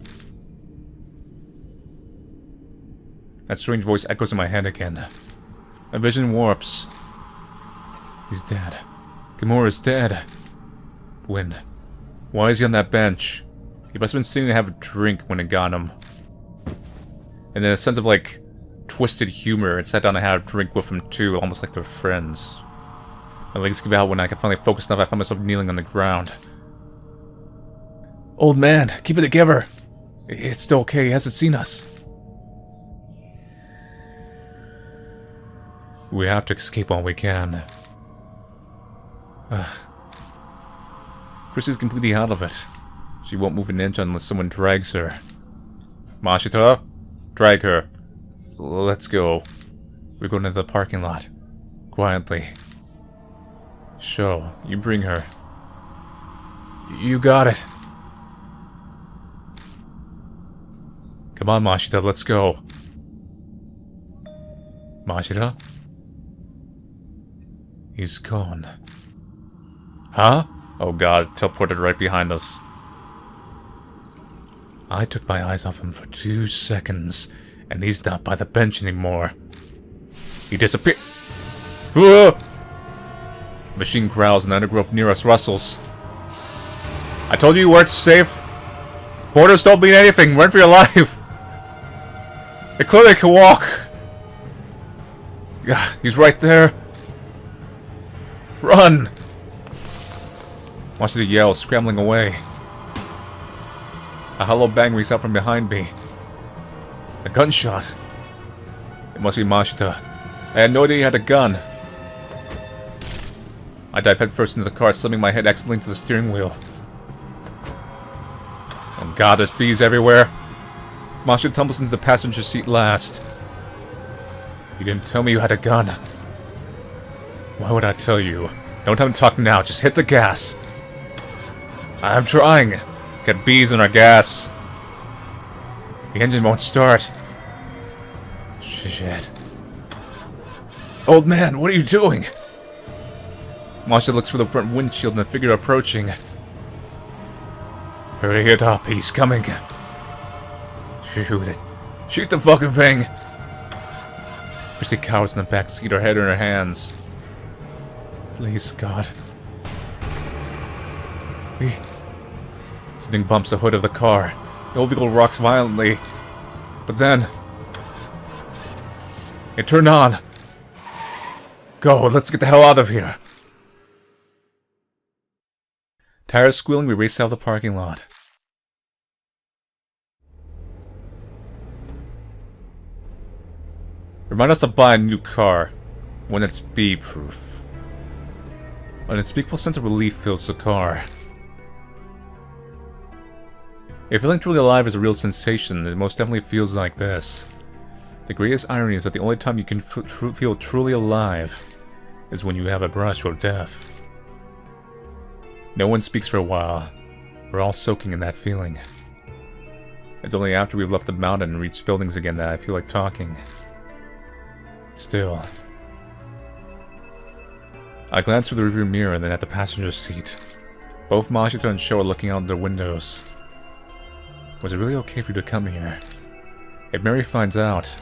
That strange voice echoes in my head again. My vision warps. He's dead. Kimura's dead. When? Why is he on that bench? He must have been sitting to have a drink when it got him. And then a sense of, like, twisted humor, and sat down and had a drink with him too, almost like they're friends. My legs give out when I can finally focus enough. I find myself kneeling on the ground. Old man, keep it together. It's still okay, he hasn't seen us. We have to escape while we can. Chrissy's completely out of it. She won't move an inch unless someone drags her. Mashita, drag her. Let's go. We're going to the parking lot. Quietly. Sho, you bring her. You got it. Come on, Mashita, let's go. Mashita? He's gone. Huh? Oh god, teleported right behind us. I took my eyes off him for 2 seconds, and he's not by the bench anymore. He disappeared. Whoa! The machine growls and the undergrowth near us rustles. I told you weren't safe. Borders don't mean anything. Run for your life. They clearly can walk. Yeah, he's right there. Run! Watch the yell, scrambling away. A hollow bang rings out from behind me. A gunshot. It must be Mashita. I had no idea he had a gun. I dive headfirst into the car, slamming my head accidentally to the steering wheel. Oh god, there's bees everywhere. Mashita tumbles into the passenger seat last. You didn't tell me you had a gun. Why would I tell you? Don't have to talk now, just hit the gas. I'm trying. Got bees in our gas. The engine won't start. Shit. Old man, what are you doing? Masha looks for the front windshield and the figure approaching. Hurry it up, he's coming. Shoot it. Shoot the fucking thing. Christy cowers in the back seat, her head in her hands. Please, God. Something bumps the hood of the car. The whole vehicle rocks violently. But then... it turned on. Go, let's get the hell out of here. Tires squealing, we race out of the parking lot. Remind us to buy a new car. One that's bee-proof. An unspeakable sense of relief fills the car. If feeling truly alive is a real sensation, it most definitely feels like this. The greatest irony is that the only time you can feel truly alive is when you have a brush with death. No one speaks for a while. We're all soaking in that feeling. It's only after we've left the mountain and reached buildings again that I feel like talking. Still. I glance through the rearview mirror and then at the passenger seat. Both Mashita and Sho are looking out their windows. Was it really okay for you to come here? If Mary finds out...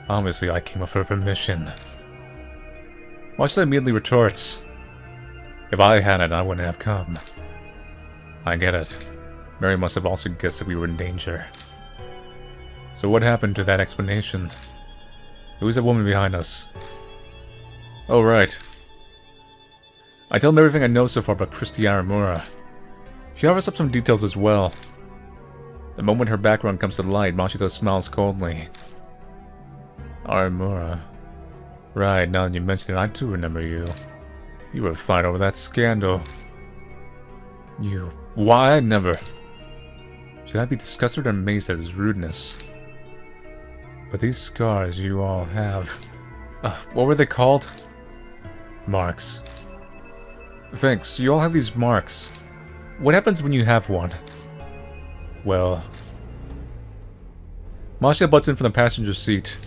Obviously I came with her permission. Mashita immediately retorts. If I hadn't, I wouldn't have come. I get it. Mary must have also guessed that we were in danger. So what happened to that explanation? Who is that woman behind us? Oh, right. I tell him everything I know so far about Christy Aramura. She offers up some details as well. The moment her background comes to light, Machito smiles coldly. Aramura. Right, now that you mention it, I too remember you. You were fighting over that scandal. You... Why? I'd never... Should I be disgusted or amazed at his rudeness? But these scars you all have... what were they called? Marks. Thanks, you all have these marks. What happens when you have one? Well... Masha butts in from the passenger seat.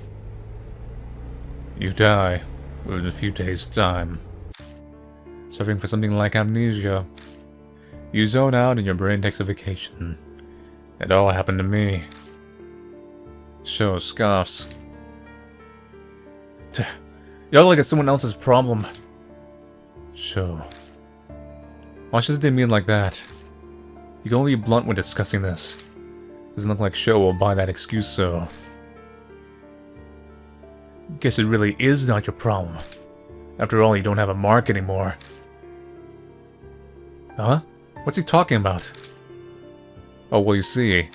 You die within a few days' time. Suffering from something like amnesia. You zone out and your brain takes a vacation. It all happened to me. Sho scoffs. You act like it's someone else's problem. Sho. Why should it mean like that? You can only be blunt when discussing this. Doesn't look like Sho will buy that excuse, so... Guess it really is not your problem. After all, you don't have a mark anymore. Huh? What's he talking about? Oh, well, you see...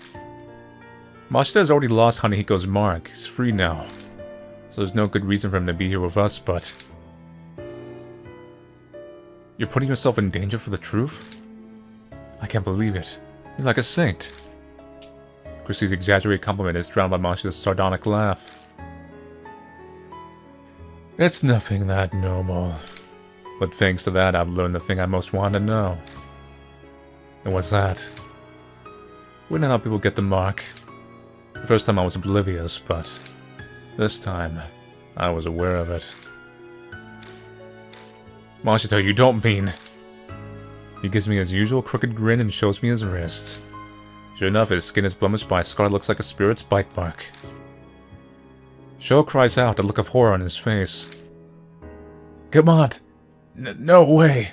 Mashita has already lost Hanehiko's mark. He's free now. So there's no good reason for him to be here with us, but... You're putting yourself in danger for the truth? I can't believe it. You're like a saint. Chrissy's exaggerated compliment is drowned by Mashita's sardonic laugh. It's nothing that noble. But thanks to that, I've learned the thing I most want to know. And what's that? We know how people get the mark. The first time I was oblivious, but this time, I was aware of it. Mashito, you don't mean... He gives me his usual crooked grin and shows me his wrist. Sure enough, his skin is blemished by a scar that looks like a spirit's bite mark. Sho cries out, a look of horror on his face. Come on! No way!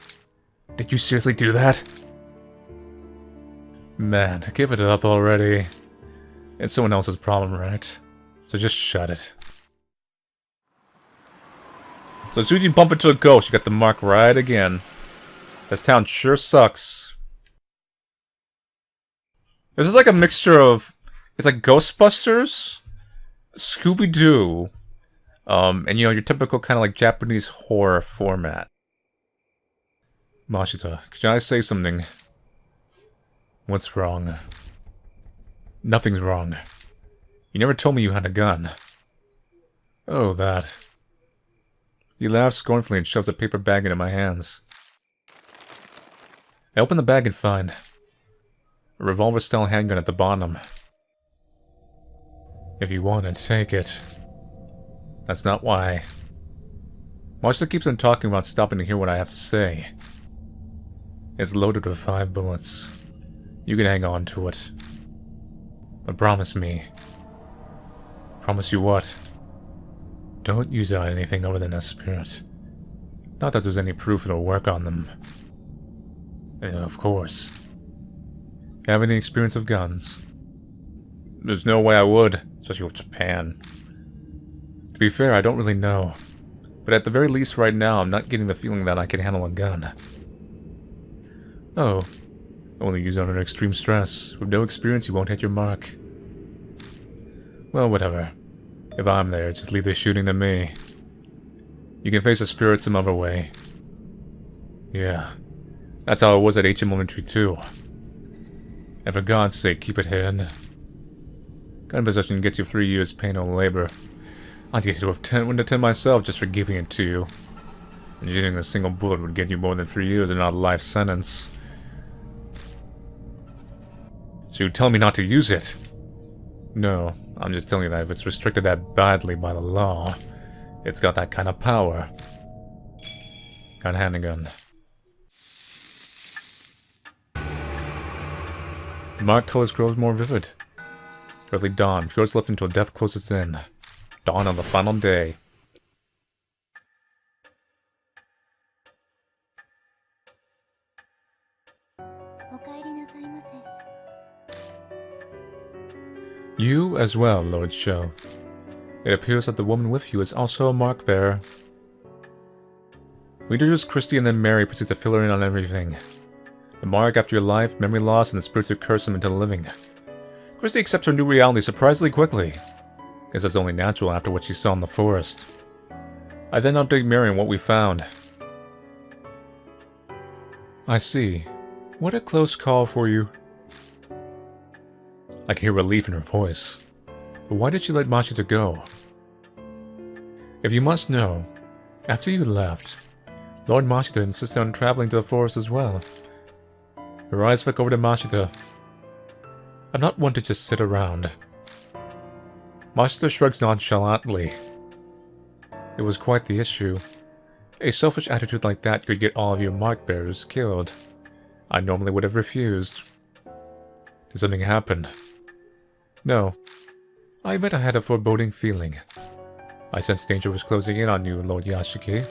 Did you seriously do that? Man, give it up already. It's someone else's problem, right? So just shut it. So as soon as you bump into a ghost, you got the mark right again. This town sure sucks. This is like a mixture of... It's like Ghostbusters, Scooby-Doo, and you know, your typical kind of like Japanese horror format. Mashita, could I say something? What's wrong? Nothing's wrong. You never told me you had a gun. Oh, that. He laughs scornfully and shoves a paper bag into my hands. I open the bag and find a revolver-style handgun at the bottom. If you want it, take it. That's not why. Marshall keeps on talking about stopping to hear what I have to say. It's loaded with 5 bullets. You can hang on to it. But promise me. Promise you what? Don't use it on anything other than a spirit. Not that there's any proof it'll work on them. And of course. Have any experience of guns? There's no way I would, especially with Japan. To be fair, I don't really know. But at the very least right now, I'm not getting the feeling that I can handle a gun. Oh. Only use it under extreme stress. With no experience, you won't hit your mark. Well, whatever. If I'm there, just leave the shooting to me. You can face a spirit some other way. Yeah. That's how it was at HM Elementary too. And for God's sake, keep it hidden. Gun possession gets you 3 years pay no labor. I'd get to have 10 myself just for giving it to you. And shooting a single bullet would get you more than 3 years and not a life sentence. So you tell me not to use it? No, I'm just telling you that if it's restricted that badly by the law, it's got that kind of power. Got a handgun. The mark colors grows more vivid. Early dawn, fjords left until death closes in. Dawn on the final day. You as well, Lord Sho. It appears that the woman with you is also a mark bearer. We introduce Christy and then Mary proceeds to fill her in on everything. The mark after your life, memory loss, and the spirits who curse him into living. Christy accepts her new reality surprisingly quickly. Guess that's only natural after what she saw in the forest. I then update Mary on what we found. I see. What a close call for you. I can hear relief in her voice. But why did she let Mashita go? If you must know, after you left, Lord Mashita insisted on traveling to the forest as well. Her eyes flick over to Mashita. I'm not one to just sit around. Mashita shrugs nonchalantly. It was quite the issue. A selfish attitude like that could get all of your mark bearers killed. I normally would have refused. Did something happen? No. I admit I had a foreboding feeling. I sensed danger was closing in on you, Lord Yashiki.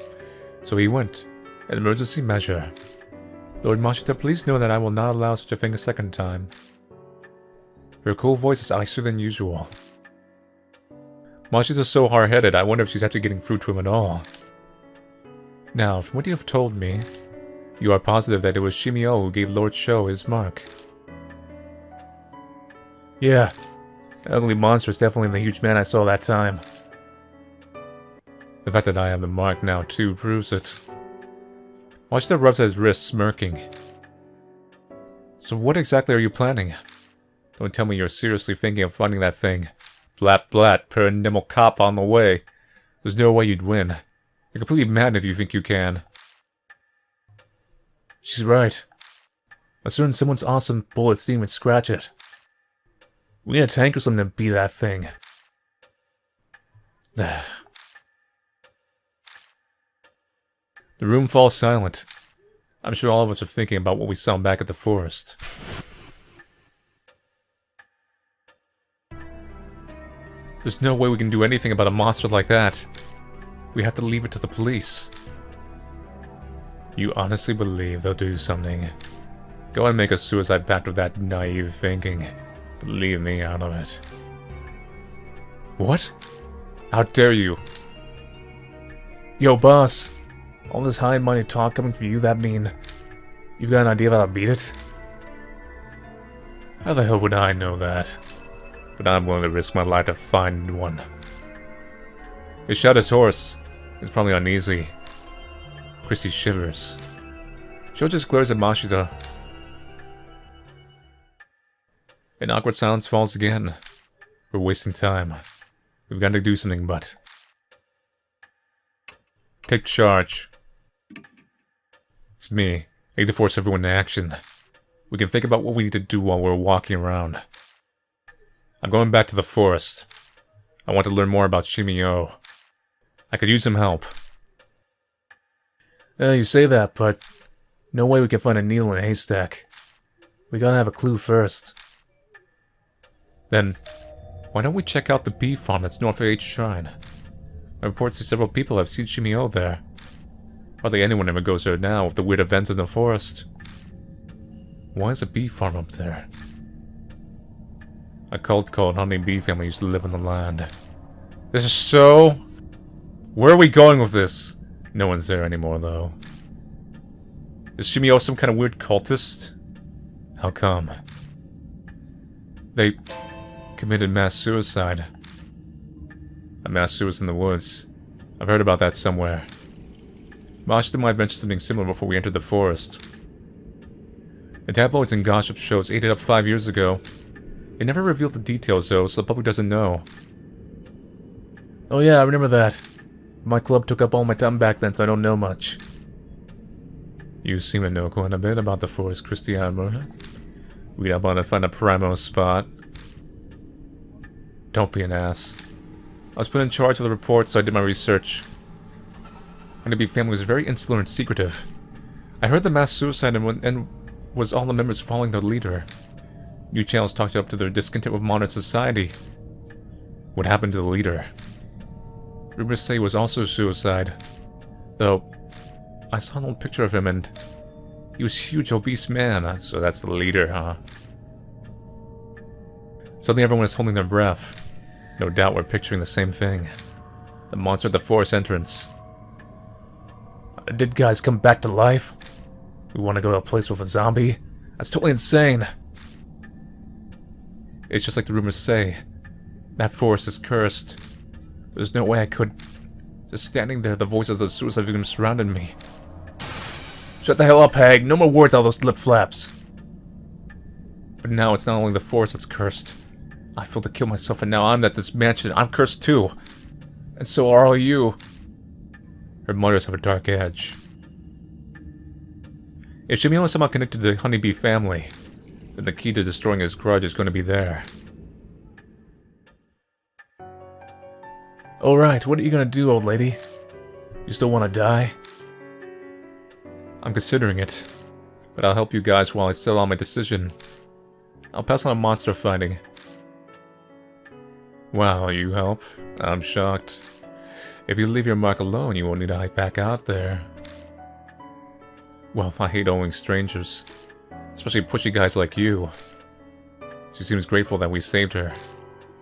So he went. An emergency measure. Lord Mashita, please know that I will not allow such a thing a second time. Her cool voice is icier than usual. Mashita's so hard-headed, I wonder if she's actually getting through to him at all. Now, from what you have told me, you are positive that it was Shimi-O who gave Lord Sho his mark. Yeah, the ugly monster is definitely the huge man I saw that time. The fact that I have the mark now too proves it. Mashita rubs at his wrist, smirking. So what exactly are you planning? Don't tell me you're seriously thinking of finding that thing. Blat blat, per nimble cop on the way. There's no way you'd win. You're completely mad if you think you can. She's right. A certain someone's awesome bullets didn't even scratch it. We need a tank or something to beat that thing. The room falls silent. I'm sure all of us are thinking about what we saw back at the forest. There's no way we can do anything about a monster like that. We have to leave it to the police. You honestly believe they'll do something? Go and make a suicide pact with that naive thinking, but leave me out of it. What? How dare you? Yo, boss. All this high money talk coming from you, that mean you've got an idea of how to beat it? How the hell would I know that? But I'm willing to risk my life to find one. He shot his horse. He's probably uneasy. Christy shivers. Sho just glares at Mashita. An awkward silence falls again. We're wasting time. We've got to do something, but... Take charge. It's me. I need to force everyone into action. We can think about what we need to do while we're walking around. I'm going back to the forest. I want to learn more about Shimi-O. I could use some help. You say that, but no way we can find a needle in a haystack. We gotta have a clue first. Then, why don't we check out the bee farm that's north of H Shrine? My reports say several people have seen Shimi-O there. Hardly anyone ever goes there now with the weird events in the forest. Why is a bee farm up there? A cult called Honey Bee family used to live on the land. This is so... Where are we going with this? No one's there anymore, though. Is Shimi-O some kind of weird cultist? How come? They committed mass suicide. A mass suicide in the woods. I've heard about that somewhere. Mashita might have mentioned something similar before we entered the forest. The tabloids and gossip shows ate it up 5 years ago. They never revealed the details, though, so the public doesn't know. Oh yeah, I remember that. My club took up all my time back then, so I don't know much. You seem to know quite a bit about the forest, Christiana. We'd up on to find a primo spot. Don't be an ass. I was put in charge of the report, so I did my research. Honeybee family was very insular and secretive. I heard the mass suicide and was all the members following their leader. New channels talked up to their discontent with modern society. What happened to the leader? Rumors say it was also suicide. Though, I saw an old picture of him and... he was a huge, obese man, so that's the leader, huh? Suddenly everyone is holding their breath. No doubt we're picturing the same thing. The monster at the forest entrance. Did guys come back to life? We want to go to a place with a zombie? That's totally insane. It's just like the rumors say. That forest is cursed. There's no way I could... Just standing there, the voices of the suicide victims surrounded me. Shut the hell up, Hag. No more words out of those lip flaps. But now it's not only the forest that's cursed. I feel to kill myself, and now I'm at this mansion. I'm cursed too. And so are all you. Her mothers have a dark edge. If Shimi-O is somehow connected to the honeybee family, then the key to destroying his grudge is going to be there. Alright, what are you gonna do, old lady? You still want to die? I'm considering it, but I'll help you guys while I settle on my decision. I'll pass on monster fighting. Wow, you help? I'm shocked. If you leave your mark alone, you won't need to hike back out there. Well, I hate owing strangers. Especially pushy guys like you. She seems grateful that we saved her.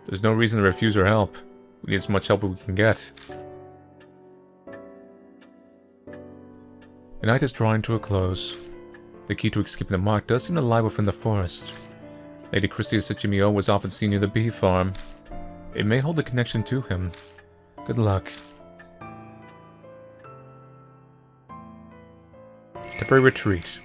There's no reason to refuse her help. We need as much help as we can get. The night is drawing to a close. The key to escaping the mark does seem to lie within the forest. Lady Christie said Shimi-O was often seen near the bee farm. It may hold a connection to him. Good luck. Temporary retreat.